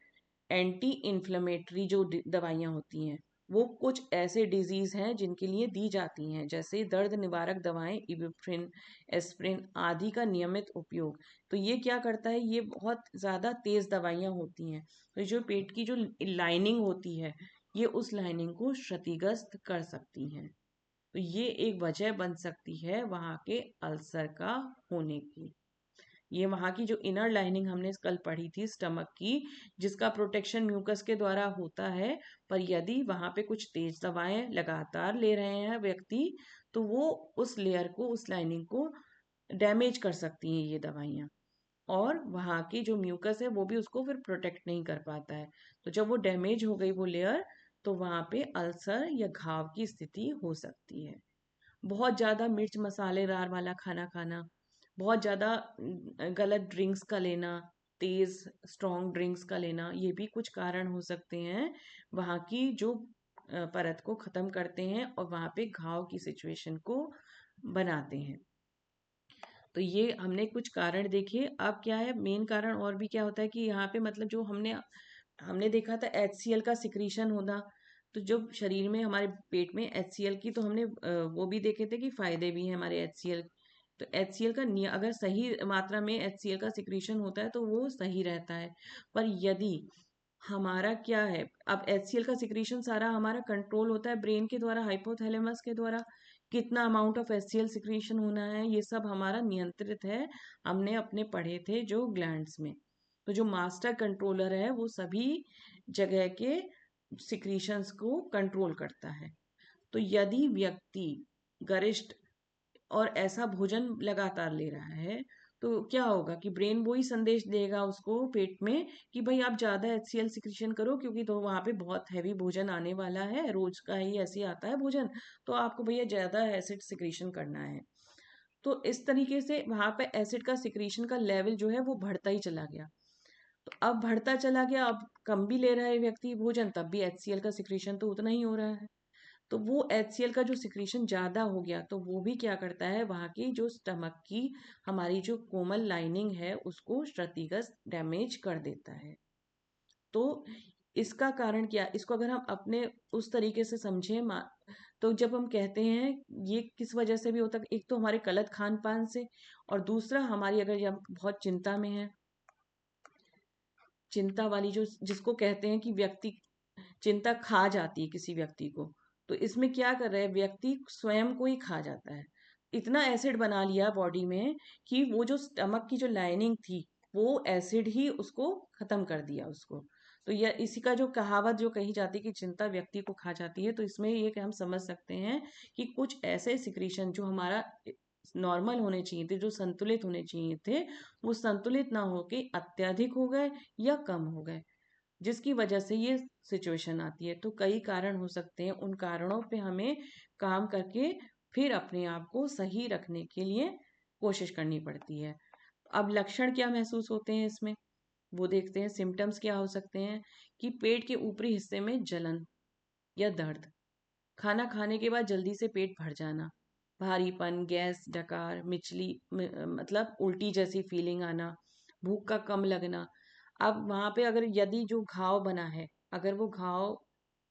एंटी इन्फ्लेमेटरी जो दवाइयाँ होती हैं, वो कुछ ऐसे डिजीज हैं जिनके लिए दी जाती हैं, जैसे दर्द निवारक दवाएं, इबुप्रोफेन, एस्प्रिन आदि का नियमित उपयोग। तो ये क्या करता है, ये बहुत ज़्यादा तेज दवाइयाँ होती हैं, तो जो पेट की जो लाइनिंग होती है, ये उस लाइनिंग को क्षतिग्रस्त कर सकती हैं। तो ये एक वजह बन सकती है वहाँ के अल्सर का होने की। ये वहाँ की जो इनर लाइनिंग हमने कल पढ़ी थी स्टमक की, जिसका प्रोटेक्शन म्यूकस के द्वारा होता है, पर यदि वहाँ पे कुछ तेज दवाएं लगातार ले रहे हैं व्यक्ति, तो वो उस लेयर को, उस लाइनिंग को डैमेज कर सकती हैं ये दवाइयाँ। और वहाँ की जो म्यूकस है वो भी उसको फिर प्रोटेक्ट नहीं कर पाता है। तो जब वो डैमेज हो गई वो लेयर, तो वहाँ पे अल्सर या घाव की स्थिति हो सकती है। बहुत ज़्यादा मिर्च मसालेदार वाला खाना खाना, बहुत ज़्यादा गलत ड्रिंक्स का लेना, तेज़ स्ट्रॉन्ग ड्रिंक्स का लेना, ये भी कुछ कारण हो सकते हैं वहाँ की जो परत को ख़त्म करते हैं और वहाँ पे घाव की सिचुएशन को बनाते हैं। तो ये हमने कुछ कारण देखे। अब क्या है मेन कारण, और भी क्या होता है कि यहाँ पे मतलब जो हमने हमने देखा था HCl का सिक्रीशन होना, तो जब शरीर में हमारे पेट में HCl की, तो हमने वो भी देखे थे कि फायदे भी हैं हमारे HCl। तो HCl का अगर सही मात्रा में HCl का सिक्रीशन होता है तो वो सही रहता है। पर यदि हमारा क्या है, अब HCl का सिक्रीशन सारा हमारा कंट्रोल होता है ब्रेन के द्वारा, हाइपोथैलेमस के द्वारा, कितना अमाउंट ऑफ HCl सिक्रीशन होना है ये सब हमारा नियंत्रित है, हमने अपने पढ़े थे जो ग्लैंड्स में। तो जो मास्टर कंट्रोलर है वो सभी जगह के सिक्रीशंस को कंट्रोल करता है। तो यदि व्यक्ति गरिष्ठ और ऐसा भोजन लगातार ले रहा है, तो क्या होगा कि ब्रेन वो ही संदेश देगा उसको पेट में कि भाई आप ज़्यादा HCl सिक्रीशन करो, क्योंकि तो वहाँ पे बहुत हैवी भोजन आने वाला है, रोज का ही ऐसे ही आता है भोजन, तो आपको भैया ज़्यादा एसिड सिक्रीशन करना है। तो इस तरीके से वहाँ पे एसिड का सिक्रीशन का लेवल जो है वो बढ़ता ही चला गया। तो अब बढ़ता चला गया, अब कम भी ले रहा है व्यक्ति भोजन, तब भी HCl का सिक्रीशन तो उतना ही हो रहा है। तो वो HCl का जो सिक्रीशन ज़्यादा हो गया, तो वो भी क्या करता है, वहाँ की जो स्टमक की हमारी जो कोमल लाइनिंग है उसको क्षतिग्रस्त, डैमेज कर देता है। तो इसका कारण क्या, इसको अगर हम अपने उस तरीके से समझें, तो जब हम कहते हैं ये किस वजह से भी होता है, एक तो हमारे गलत खान पान से, और दूसरा हमारी अगर जब बहुत चिंता में है, चिंता वाली जो जिसको कहते हैं कि व्यक्ति चिंता खा जाती है किसी व्यक्ति को, तो इसमें क्या कर रहा है व्यक्ति, स्वयं को ही खा जाता है। इतना एसिड बना लिया बॉडी में कि वो जो स्टमक की जो लाइनिंग थी, वो एसिड ही उसको खत्म कर दिया उसको। तो यह इसी का जो कहावत जो कही जाती है कि चिंता व्यक्ति को खा जाती है, तो इसमें ये कि हम समझ सकते हैं कि कुछ ऐसे सिक्रीशन जो हमारा नॉर्मल होने चाहिए थे, जो संतुलित होने चाहिए थे, वो संतुलित ना होके अत्यधिक हो गए या कम हो गए, जिसकी वजह से ये सिचुएशन आती है। तो कई कारण हो सकते हैं, उन कारणों पे हमें काम करके फिर अपने आप को सही रखने के लिए कोशिश करनी पड़ती है। अब लक्षण क्या महसूस होते हैं इसमें, वो देखते हैं। सिम्टम्स क्या हो सकते हैं कि पेट के ऊपरी हिस्से में जलन या दर्द, खाना खाने के बाद जल्दी से पेट भर जाना, भारीपन, गैस, डकार, मतलब उल्टी जैसी फीलिंग आना, भूख का कम लगना। अब वहाँ पे अगर यदि जो घाव बना है, अगर वो घाव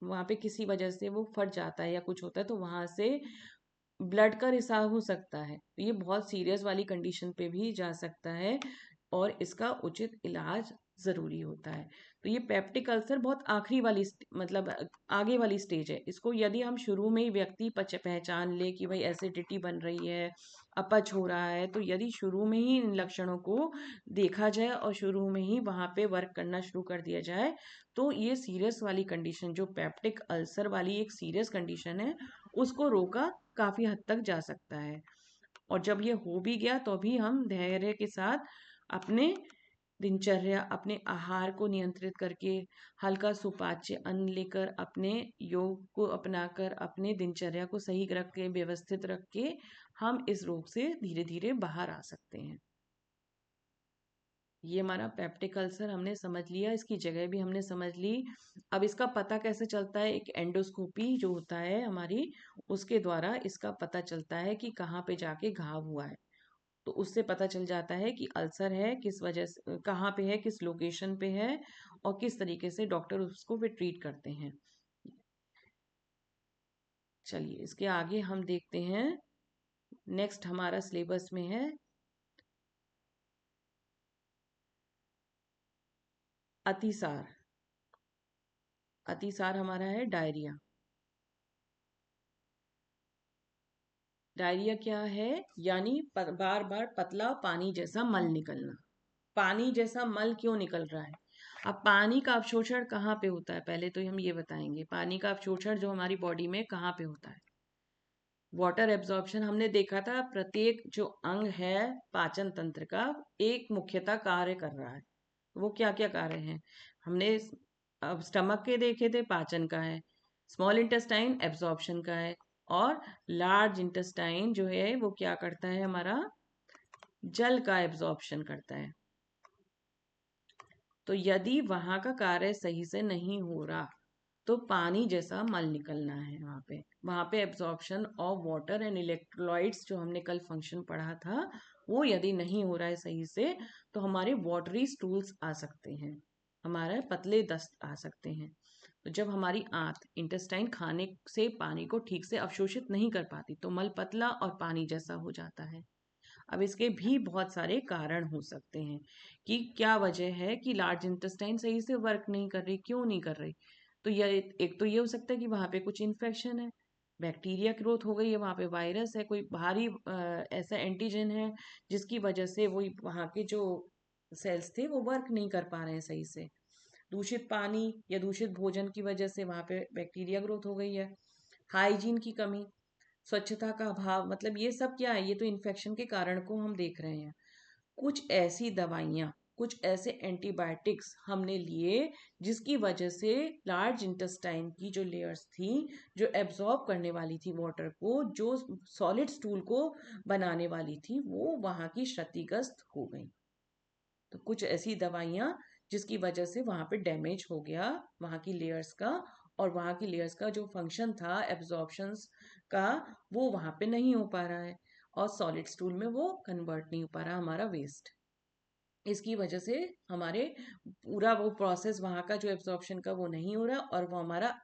वहाँ पे किसी वजह से वो फट जाता है या कुछ होता है, तो वहाँ से ब्लड का रिसाव हो सकता है, तो ये बहुत सीरियस वाली कंडीशन पे भी जा सकता है और इसका उचित इलाज ज़रूरी होता है। तो ये पेप्टिक अल्सर बहुत आखिरी वाली मतलब आगे वाली स्टेज है। इसको यदि हम शुरू में ही व्यक्ति पहचान ले कि भाई एसिडिटी बन रही है अपच हो रहा है, तो यदि शुरू में ही इन लक्षणों को देखा जाए और शुरू में ही वहां पे वर्क करना शुरू कर दिया जाए, तो ये सीरियस वाली कंडीशन, जो पेप्टिक अल्सर वाली एक सीरियस कंडीशन है, उसको रोका काफी हद तक जा सकता है। और जब ये हो भी गया तो भी हम धैर्य के साथ अपने दिनचर्या, अपने आहार को नियंत्रित करके, हल्का सुपाच्य अन्न लेकर, अपने योग को अपनाकर, अपने दिनचर्या को सही रख के, व्यवस्थित रख के, हम इस रोग से धीरे धीरे बाहर आ सकते हैं। ये हमारा पेप्टिक अल्सर हमने समझ लिया, इसकी जगह भी हमने समझ ली। अब इसका पता कैसे चलता है? एक एंडोस्कोपी जो होता है हमारी, उसके द्वारा इसका पता चलता है कि कहाँ पे जाके घाव हुआ है। तो उससे पता चल जाता है कि अल्सर है, किस वजह से, कहाँ पे है, किस लोकेशन पे है, और किस तरीके से डॉक्टर उसको फिर ट्रीट करते हैं। चलिए इसके आगे हम देखते हैं। नेक्स्ट हमारा सिलेबस में है अतिसार। अतिसार हमारा है डायरिया। डायरिया क्या है? यानी बार बार पतला पानी जैसा मल निकलना। पानी जैसा मल क्यों निकल रहा है? अब पानी का अवशोषण कहाँ पे होता है, पहले तो हम ये बताएंगे। पानी का अवशोषण जो हमारी बॉडी में कहाँ पे होता है? वाटर एब्जॉर्प्शन हमने देखा था, प्रत्येक जो अंग है पाचन तंत्र का, एक मुख्यतः कार्य कर रहा है। वो क्या क्या कार्य हैं? हमने अब स्टमक के देखे थे, पाचन का है। स्मॉल इंटेस्टाइन एब्जॉर्प्शन का है। और लार्ज इंटेस्टाइन जो है वो क्या करता है? हमारा जल का एब्जॉर्प्शन करता है। तो यदि वहां का कार्य सही से नहीं हो रहा, तो पानी जैसा मल निकलना है वहां पे absorption of water and electrolytes जो हमने कल फंक्शन पढ़ा था, वो यदि नहीं हो रहा है सही से, तो हमारे वाटरी स्टूल्स आ सकते हैं, हमारे पतले दस्त आ सकते हैं। तो जब हमारी आंत इंटेस्टाइन खाने से पानी को ठीक से अवशोषित नहीं कर पाती, तो मल पतला और पानी जैसा हो जाता है। अब इसके भी बहुत सारे कारण हो सकते हैं कि क्या वजह है कि लार्ज इंटेस्टाइन सही से वर्क नहीं कर रही, क्यों नहीं कर रही। तो यह एक तो ये हो सकता है कि वहां पे कुछ इन्फेक्शन है, बैक्टीरिया ग्रोथ हो गई है, वहां पे वायरस है, कोई भारी ऐसा एंटीजन है जिसकी वजह से वो वहां के जो सेल्स थे वो वर्क नहीं कर पा रहे हैं सही से। दूषित पानी या दूषित भोजन की वजह से वहां पे बैक्टीरिया ग्रोथ हो गई है। हाइजीन की कमी, स्वच्छता का अभाव, मतलब ये सब क्या है? ये तो इन्फेक्शन के कारण को हम देख रहे हैं। कुछ ऐसी दवाइयाँ, कुछ ऐसे एंटीबायोटिक्स हमने लिए जिसकी वजह से लार्ज इंटेस्टाइन की जो लेयर्स थी, जो एब्जॉर्ब करने वाली थी वाटर को, जो सॉलिड स्टूल को बनाने वाली थी, वो वहां की क्षतिग्रस्त हो गई। तो कुछ ऐसी दवाइयाँ जिसकी वजह से वहां पे डैमेज हो गया वहां की लेयर्स का, और वहां की लेयर्स का जो फंक्शन था एब्जॉर्प्शंस का, वो वहां पे नहीं हो पा रहा है, और सॉलिड स्टूल में वो कन्वर्ट नहीं हो पा रहा हमारा वेस्ट। इसकी वजह से हमारे पूरा वो प्रोसेस वहां का जो एब्जॉर्प्शन का वो नहीं हो रहा, और वो हमारा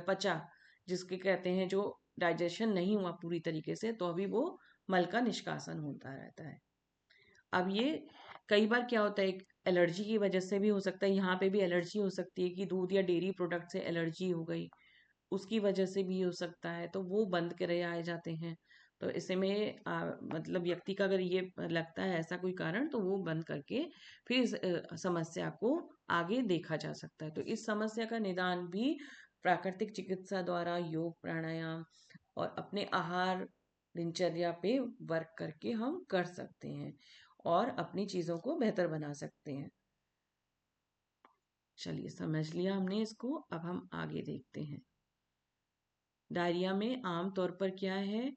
पचा, जिसके कहते हैं, जो डाइजेशन नहीं हुआ पूरी तरीके से, तो अभी वो मल का निष्कासन होता रहता है। अब ये कई बार क्या होता है, एक एलर्जी की वजह से भी हो सकता है। यहाँ पे भी एलर्जी हो सकती है कि दूध या डेयरी प्रोडक्ट से एलर्जी हो गई, उसकी वजह से भी हो सकता है, तो वो बंद करे आए जाते हैं। तो ऐसे में मतलब व्यक्ति का अगर ये लगता है ऐसा कोई कारण, तो वो बंद करके फिर इस समस्या को आगे देखा जा सकता है। तो इस समस्या का निदान भी प्राकृतिक चिकित्सा द्वारा, योग प्राणायाम और अपने आहार दिनचर्या पे वर्क करके हम कर सकते हैं, और अपनी चीजों को बेहतर बना सकते हैं। चलिए समझ लिया हमने इसको, अब हम आगे देखते हैं। डायरिया में आम तौर पर क्या है?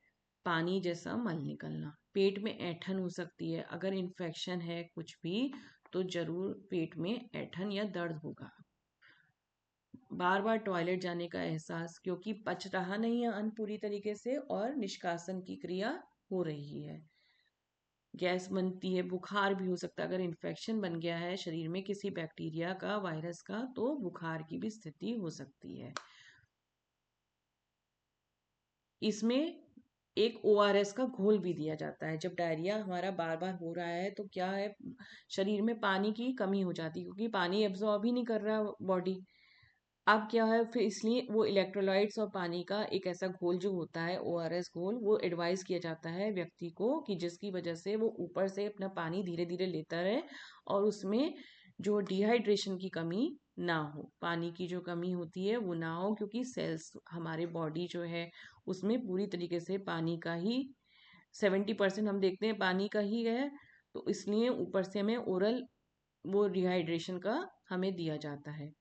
पानी जैसा मल निकलना, पेट में ऐंठन हो सकती है, अगर इन्फेक्शन है कुछ भी, तो जरूर पेट में ऐंठन या दर्द होगा। बार बार टॉयलेट जाने का एहसास, क्योंकि पच रहा नहीं है अन्न पूरी तरीके से और निष्कासन की क्रिया हो रही है। गैस बनती है, बुखार भी हो सकता है, अगर इन्फेक्शन बन गया है शरीर में किसी बैक्टीरिया का, वायरस का, तो बुखार की भी स्थिति हो सकती है। इसमें एक ओआरएस का घोल भी दिया जाता है। जब डायरिया हमारा बार बार हो रहा है तो क्या है, शरीर में पानी की कमी हो जाती है, क्योंकि पानी एब्जॉर्ब ही नहीं कर रहा बॉडी। अब क्या है फिर, इसलिए वो इलेक्ट्रोलाइट्स और पानी का एक ऐसा घोल जो होता है ओआरएस घोल, वो एडवाइस किया जाता है व्यक्ति को कि जिसकी वजह से वो ऊपर से अपना पानी धीरे धीरे लेता रहे और उसमें जो डिहाइड्रेशन की कमी ना हो, पानी की जो कमी होती है वो ना हो, क्योंकि सेल्स हमारे बॉडी जो है उसमें पूरी तरीके से पानी का ही 70% हम देखते हैं पानी का ही है। तो इसलिए ऊपर से हमें ओरल वो डिहाइड्रेशन का हमें दिया जाता है।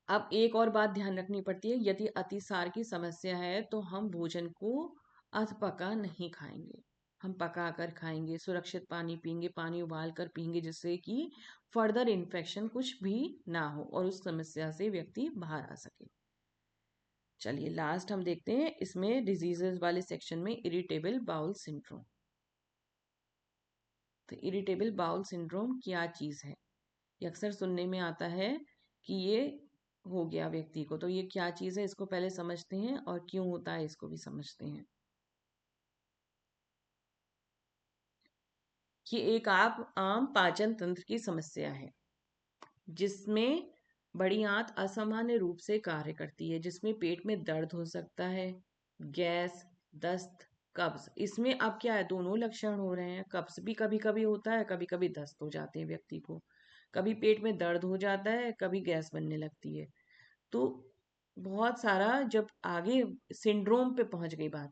अब एक और बात ध्यान रखनी पड़ती है, यदि अतिसार की समस्या है तो हम भोजन को अध पका नहीं खाएंगे, हम पका कर खाएंगे, सुरक्षित पानी पिएंगे, पानी उबाल कर पिएंगे, जिससे कि फर्दर इन्फेक्शन कुछ भी ना हो और उस समस्या से व्यक्ति बाहर आ सके। चलिए लास्ट हम देखते हैं इसमें डिजीजेस वाले सेक्शन में इरिटेबल बाउल सिंड्रोम। तो इरिटेबल बाउल सिंड्रोम क्या चीज़ है? ये अक्सर सुनने में आता है कि ये हो गया व्यक्ति को, तो ये क्या चीज़ है इसको पहले समझते हैं और क्यों होता है इसको भी समझते हैं। ये एक आप आम पाचन तंत्र की समस्या है जिसमें बड़ी आंत असामान्य रूप से कार्य करती है, जिसमें पेट में दर्द हो सकता है, गैस, दस्त, कब्ज। इसमें अब क्या है, दोनों लक्षण हो रहे हैं, कब्ज भी कभी कभी होता है, कभी कभी दस्त हो जाते हैं व्यक्ति को, कभी पेट में दर्द हो जाता है, कभी गैस बनने लगती है। तो बहुत सारा जब आगे सिंड्रोम पे पहुंच गई बात,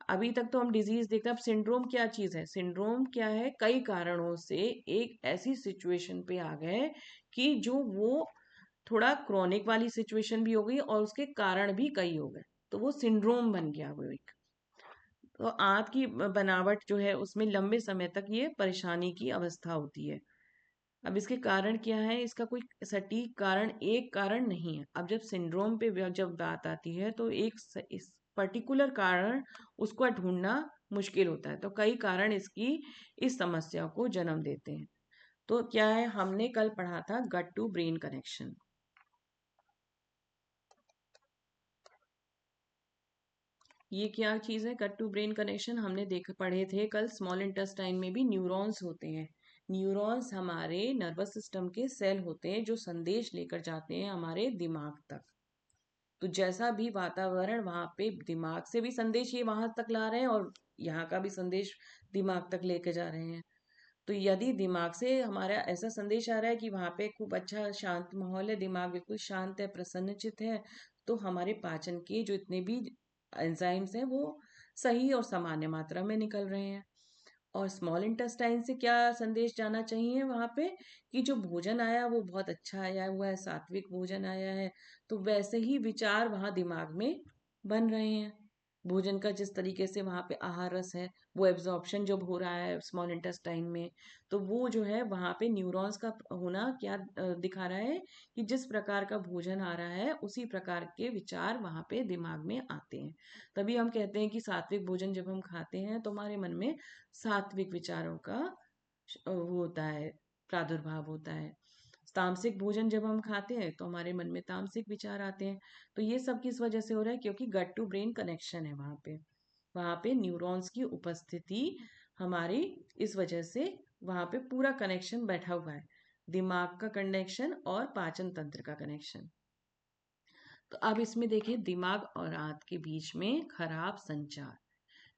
अभी तक तो हम डिजीज देखते हैं, अब सिंड्रोम क्या चीज है? सिंड्रोम क्या है, कई कारणों से एक ऐसी सिचुएशन पे आ गए कि जो वो थोड़ा क्रॉनिक वाली सिचुएशन भी हो गई और उसके कारण भी कई हो गए, तो वो सिंड्रोम बन गया वो एक। तो आंत की बनावट जो है उसमें लंबे समय तक ये परेशानी की अवस्था होती है। अब इसके कारण क्या है, इसका कोई सटीक कारण, एक कारण नहीं है। अब जब सिंड्रोम पे जब बात आती है तो इस पर्टिकुलर कारण उसको ढूंढना मुश्किल होता है, तो कई कारण इसकी इस समस्या को जन्म देते हैं। तो क्या है, हमने कल पढ़ा था गट टू ब्रेन कनेक्शन। ये क्या चीज है गट टू ब्रेन कनेक्शन? हमने देख पढ़े थे कल, स्मॉल इंटेस्टाइन में भी न्यूरॉन्स होते हैं। न्यूरॉन्स हमारे नर्वस सिस्टम के सेल होते हैं जो संदेश लेकर जाते हैं हमारे दिमाग तक। तो जैसा भी वातावरण वहां पे, दिमाग से भी संदेश ये वहां तक ला रहे हैं और यहाँ का भी संदेश दिमाग तक लेके जा रहे हैं। तो यदि दिमाग से हमारा ऐसा संदेश आ रहा है कि वहां पे खूब अच्छा शांत माहौल है, दिमाग बिल्कुल शांत है, प्रसन्नचित है, तो हमारे पाचन के जो इतने भी एंजाइम्स हैं वो सही और सामान्य मात्रा में निकल रहे हैं। और स्मॉल इंटेस्टाइन से क्या संदेश जाना चाहिए वहां पे, कि जो भोजन आया वो बहुत अच्छा आया हुआ है, सात्विक भोजन आया है, तो वैसे ही विचार वहां दिमाग में बन रहे हैं। भोजन का जिस तरीके से वहां पे आहार रस है, वो एब्जॉर्प्शन जब हो रहा है स्मॉल इंटेस्टाइन में, तो वो जो है वहां पे न्यूरॉन्स का होना क्या दिखा रहा है कि जिस प्रकार का भोजन आ रहा है उसी प्रकार के विचार वहां पे दिमाग में आते हैं। तभी हम कहते हैं कि सात्विक भोजन जब हम खाते हैं तो हमारे मन में सात्विक विचारों का वो होता है, प्रादुर्भाव होता है। तामसिक भोजन जब हम खाते हैं तो हमारे मन में तामसिक विचार आते हैं। तो ये सब किस वजह से हो रहा है? क्योंकि गट टू ब्रेन कनेक्शन है वहां पे न्यूरॉन्स की उपस्थिति हमारी, इस वजह से वहां पे पूरा कनेक्शन बैठा हुआ है, दिमाग का कनेक्शन और पाचन तंत्र का कनेक्शन। तो अब इसमें देखिए, दिमाग और आंत के बीच में खराब संचार,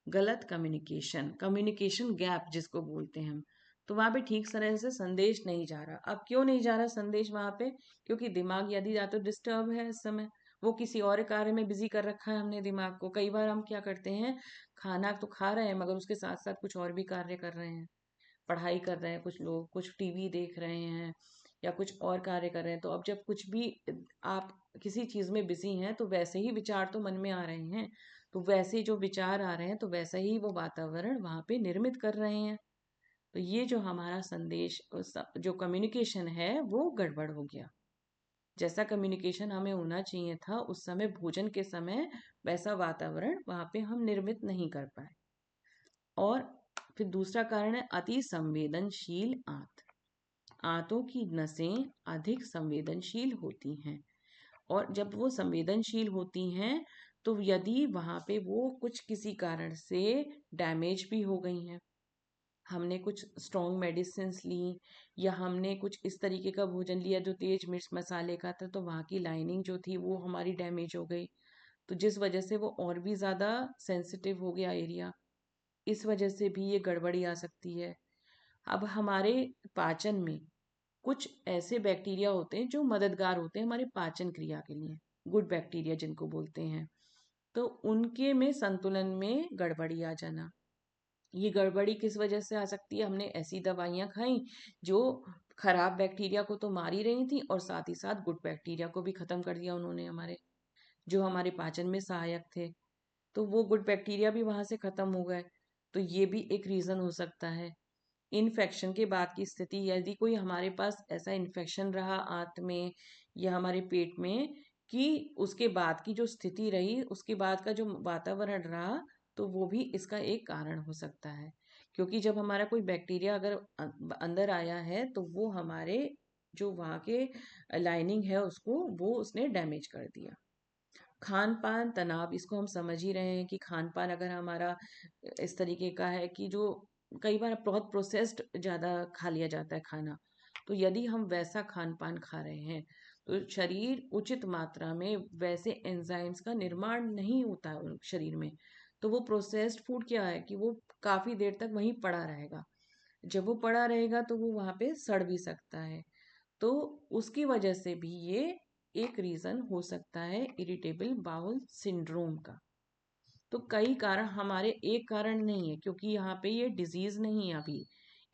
गलत कम्युनिकेशन, कम्युनिकेशन गैप जिसको बोलते हैं हम, तो वहां पे ठीक तरह से संदेश नहीं जा रहा। अब क्यों नहीं जा रहा संदेश वहां पे? क्योंकि दिमाग यदि या तो डिस्टर्ब है इस समय, वो किसी और कार्य में बिजी कर रखा है हमने दिमाग को। कई बार हम क्या करते हैं, खाना तो खा रहे हैं मगर उसके साथ साथ कुछ और भी कार्य कर रहे हैं, पढ़ाई कर रहे हैं कुछ लोग, कुछ टीवी देख रहे हैं या कुछ और कार्य कर रहे हैं। तो अब जब कुछ भी आप किसी चीज में बिजी हैं तो वैसे ही विचार तो मन में आ रहे हैं, तो वैसे जो विचार आ रहे हैं तो वैसा ही वो वातावरण वहां पे निर्मित कर रहे हैं। तो ये जो हमारा संदेश जो कम्युनिकेशन है वो गड़बड़ हो गया। जैसा कम्युनिकेशन हमें होना चाहिए था उस समय भोजन के समय, वैसा वातावरण वहां पे हम निर्मित नहीं कर पाए। और फिर दूसरा कारण है अति संवेदनशील आंत। आंतों की नसें अधिक संवेदनशील होती हैं, और जब वो संवेदनशील होती हैं तो यदि वहां पे वो कुछ किसी कारण से डैमेज भी हो गई हैं, हमने कुछ स्ट्रॉन्ग मेडिसिन ली, या हमने कुछ इस तरीके का भोजन लिया जो तेज मिर्च मसाले का था, तो वहाँ की लाइनिंग जो थी वो हमारी डैमेज हो गई, तो जिस वजह से वो और भी ज़्यादा सेंसिटिव हो गया एरिया। इस वजह से भी ये गड़बड़ी आ सकती है। अब हमारे पाचन में कुछ ऐसे बैक्टीरिया होते हैं जो मददगार होते हैं हमारे पाचन क्रिया के लिए, गुड बैक्टीरिया जिनको बोलते हैं। तो उनके में संतुलन में गड़बड़ी आ जाना, ये गड़बड़ी किस वजह से आ सकती है? हमने ऐसी दवाइयाँ खाई जो खराब बैक्टीरिया को तो मार ही रही थी, और साथ ही साथ गुड बैक्टीरिया को भी खत्म कर दिया उन्होंने, हमारे जो हमारे पाचन में सहायक थे। तो वो गुड बैक्टीरिया भी वहां से खत्म हो गए। तो ये भी एक रीजन हो सकता है। इन्फेक्शन के बाद की स्थिति, यदि कोई हमारे पास ऐसा इन्फेक्शन रहा आंत में या हमारे पेट में, कि उसके बाद की जो स्थिति रही, उसके बाद का जो वातावरण रहा, तो वो भी इसका एक कारण हो सकता है। क्योंकि जब हमारा कोई बैक्टीरिया अगर अंदर आया है, तो वो हमारे जो वहाँ के लाइनिंग है उसको वो उसने डैमेज कर दिया। खान पान तनाव, इसको हम समझ ही रहे हैं कि खान पान अगर हमारा इस तरीके का है कि जो कई बार बहुत प्रोसेस्ड ज़्यादा खा लिया जाता है खाना, तो यदि हम वैसा खान पान खा रहे हैं, तो शरीर उचित मात्रा में वैसे एंजाइम्स का निर्माण नहीं होता है शरीर में। तो वो प्रोसेस्ड फूड क्या है कि वो काफ़ी देर तक वहीं पड़ा रहेगा। जब वो पड़ा रहेगा तो वो वहाँ पे सड़ भी सकता है। तो उसकी वजह से भी ये एक रीज़न हो सकता है इरिटेबल बाउल सिंड्रोम का। तो कई कारण, हमारे एक कारण नहीं है, क्योंकि यहाँ पे ये डिजीज नहीं है अभी,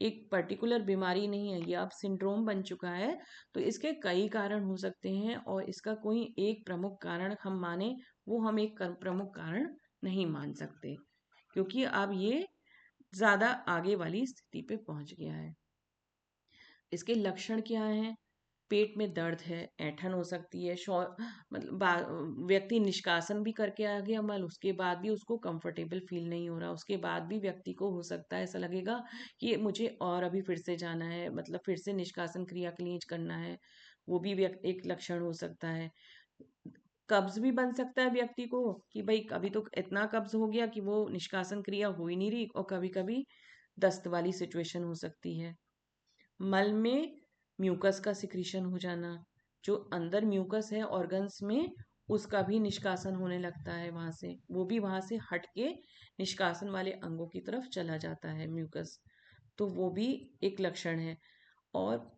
एक पर्टिकुलर बीमारी नहीं है, ये अब सिंड्रोम बन चुका है। तो इसके कई कारण हो सकते हैं, और इसका कोई एक प्रमुख कारण हम माने, वो हम एक प्रमुख कारण नहीं मान सकते, क्योंकि अब ये ज्यादा आगे वाली स्थिति पे पहुंच गया है। इसके लक्षण क्या हैं? पेट में दर्द है, ऐंठन हो सकती है, मतलब व्यक्ति निष्कासन भी करके आ गया मल, उसके बाद भी उसको कंफर्टेबल फील नहीं हो रहा, उसके बाद भी व्यक्ति को हो सकता है ऐसा लगेगा कि मुझे और अभी फिर से जाना है, मतलब फिर से निष्कासन क्रिया के लिए करना है। वो भी एक लक्षण हो सकता है। कब्ज भी बन सकता है व्यक्ति को, कि भाई कभी तो इतना कब्ज हो गया कि वो निष्कासन क्रिया हो ही नहीं रही, और कभी कभी दस्त वाली सिचुएशन हो सकती है। मल में म्यूकस का सिक्रीशन हो जाना, जो अंदर म्यूकस है ऑर्गन्स में, उसका भी निष्कासन होने लगता है वहां से, वो भी वहां से हट के निष्कासन वाले अंगों की तरफ चला जाता है म्यूकस। तो वो भी एक लक्षण है। और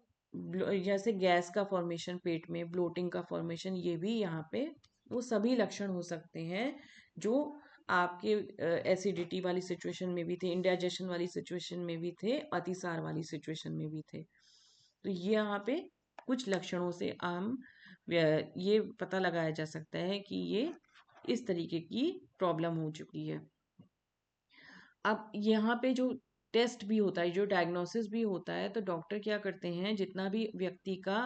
जैसे गैस का फॉर्मेशन पेट में, ब्लोटिंग का फॉर्मेशन, ये भी यहाँ पे वो सभी लक्षण हो सकते हैं जो आपके एसिडिटी वाली सिचुएशन में भी थे, इंडाइजेशन वाली सिचुएशन में भी थे, अतिसार वाली सिचुएशन में भी थे। तो ये यहाँ पे कुछ लक्षणों से आम ये पता लगाया जा सकता है कि ये इस तरीके की प्रॉब्लम हो चुकी है। अब यहाँ पे जो टेस्ट भी होता है, जो डायग्नोसिस भी होता है, तो डॉक्टर क्या करते हैं, जितना भी व्यक्ति का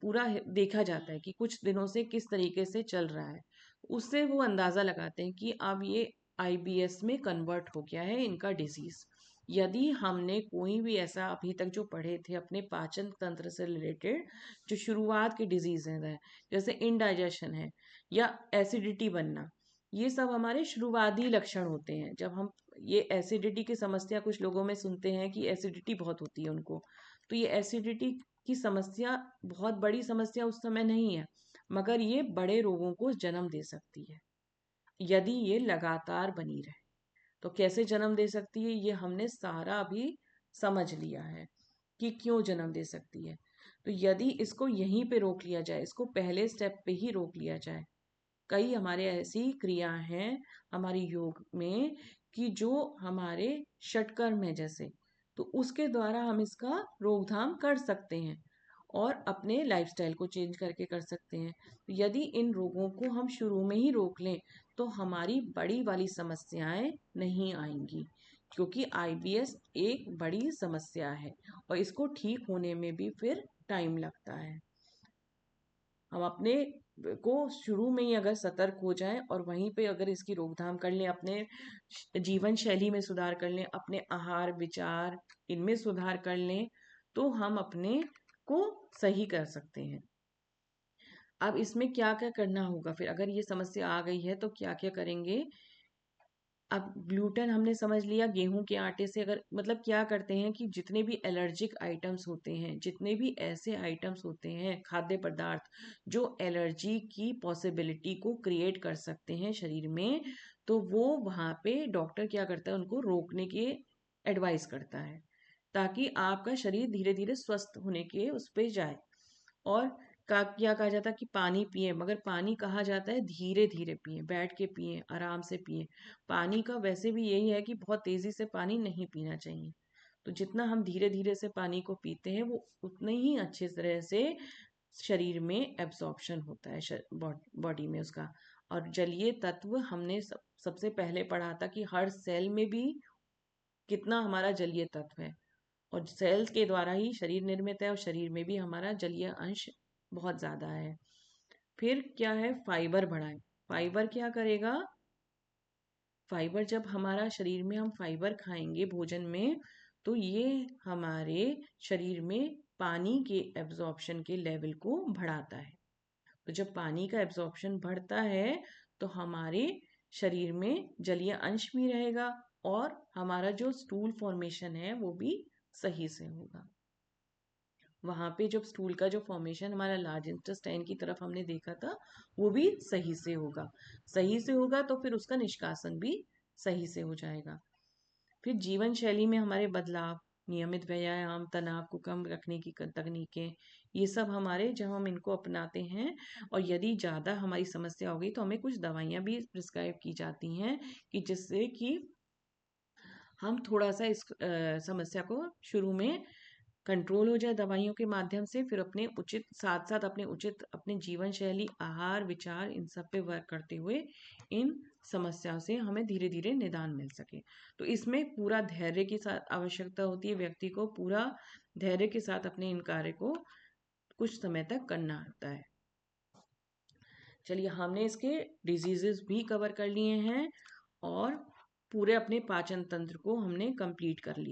पूरा देखा जाता है कि कुछ दिनों से किस तरीके से चल रहा है, उससे वो अंदाज़ा लगाते हैं कि अब ये आईबीएस में कन्वर्ट हो गया है इनका डिजीज। यदि हमने कोई भी ऐसा अभी तक जो पढ़े थे अपने पाचन तंत्र से रिलेटेड, जो शुरुआत के डिजीज है, जैसे इनडाइजेशन है या एसिडिटी बनना, ये सब हमारे शुरुआती लक्षण होते हैं। जब हम ये एसिडिटी की समस्या कुछ लोगों में सुनते हैं कि एसिडिटी बहुत होती है उनको, तो ये एसिडिटी की समस्या बहुत बड़ी समस्या उस समय नहीं है, मगर ये बड़े रोगों को जन्म दे सकती है यदि ये लगातार बनी रहे। तो कैसे जन्म दे सकती है, ये हमने सारा अभी समझ लिया है कि क्यों जन्म दे सकती है। तो यदि इसको यहीं पे रोक लिया जाए, इसको पहले स्टेप पे ही रोक लिया जाए, कई हमारे ऐसी क्रिया हैं हमारी योग में कि जो हमारे षटकर्म है जैसे, तो उसके द्वारा हम इसका रोकथाम कर सकते हैं और अपने लाइफस्टाइल को चेंज करके कर सकते हैं। तो यदि इन रोगों को हम शुरू में ही रोक लें, तो हमारी बड़ी वाली समस्याएं नहीं आएंगी, क्योंकि आईबीएस एक बड़ी समस्या है और इसको ठीक होने में भी फिर टाइम लगता है। हम अपने को शुरू में ही अगर सतर्क हो जाएं और वहीं पे अगर इसकी रोकथाम कर लें, अपने जीवन शैली में सुधार कर लें, अपने आहार विचार इनमें सुधार कर लें, तो हम अपने को सही कर सकते हैं। अब इसमें क्या क्या करना होगा फिर, अगर ये समस्या आ गई है तो क्या क्या करेंगे? अब ग्लूटेन हमने समझ लिया, गेहूं के आटे से अगर मतलब क्या करते हैं कि जितने भी एलर्जिक आइटम्स होते हैं, जितने भी ऐसे आइटम्स होते हैं खाद्य पदार्थ जो एलर्जी की पॉसिबिलिटी को क्रिएट कर सकते हैं शरीर में, तो वो वहाँ पे डॉक्टर क्या करता है, उनको रोकने के एडवाइस करता है, ताकि आपका शरीर धीरे धीरे स्वस्थ होने के उस पे जाए। और क्या कहा जाता है कि पानी पिए, मगर पानी कहा जाता है धीरे धीरे पिए, बैठ के पिए, आराम से पिए। पानी का वैसे भी यही है कि बहुत तेजी से पानी नहीं पीना चाहिए। तो जितना हम धीरे धीरे से पानी को पीते हैं वो उतने ही अच्छे तरह से शरीर में एब्जॉर्प्शन होता है बॉडी में उसका। और जलीय तत्व हमने सबसे पहले पढ़ा था कि हर सेल में भी कितना हमारा जलीय तत्व है, और सेल्स के द्वारा ही शरीर निर्मित है, और शरीर में भी हमारा जलीय अंश बहुत ज़्यादा है। फिर क्या है, फाइबर बढ़ाएं। फाइबर क्या करेगा, फाइबर जब हमारा शरीर में हम फाइबर खाएंगे भोजन में, तो ये हमारे शरीर में पानी के एब्जॉर्प्शन के लेवल को बढ़ाता है। तो जब पानी का एब्जॉर्प्शन बढ़ता है तो हमारे शरीर में जलीय अंश भी रहेगा, और हमारा जो स्टूल फॉर्मेशन है वो भी सही से होगा। वहां पे जब स्टूल का जो फॉर्मेशन हमारा लार्ज इंटेस्टाइन की तरफ हमने देखा था, वो भी सही से होगा। सही से होगा तो फिर उसका निष्कासन भी सही से हो जाएगा। फिर जीवन शैली में हमारे बदलाव, नियमित व्यायाम, तनाव को कम रखने की तकनीकें, ये सब हमारे जब हम इनको अपनाते हैं, और यदि ज़्यादा हमारी समस्या हो गई तो हमें कुछ दवाइयाँ भी प्रिस्क्राइब की जाती हैं, कि जिससे कि हम थोड़ा सा इस समस्या को शुरू में कंट्रोल हो जाए दवाइयों के माध्यम से, फिर अपने उचित साथ साथ अपने उचित अपने जीवन शैली, आहार विचार, इन सब पे वर्क करते हुए इन समस्याओं से हमें धीरे धीरे निदान मिल सके। तो इसमें पूरा धैर्य की साथ आवश्यकता होती है, व्यक्ति को पूरा धैर्य के साथ अपने इन कार्य को कुछ समय तक करना होता है। चलिए, हमने इसके डिजीजेस भी कवर कर लिए हैं, और पूरे अपने पाचन तंत्र को हमने कंप्लीट कर लिया।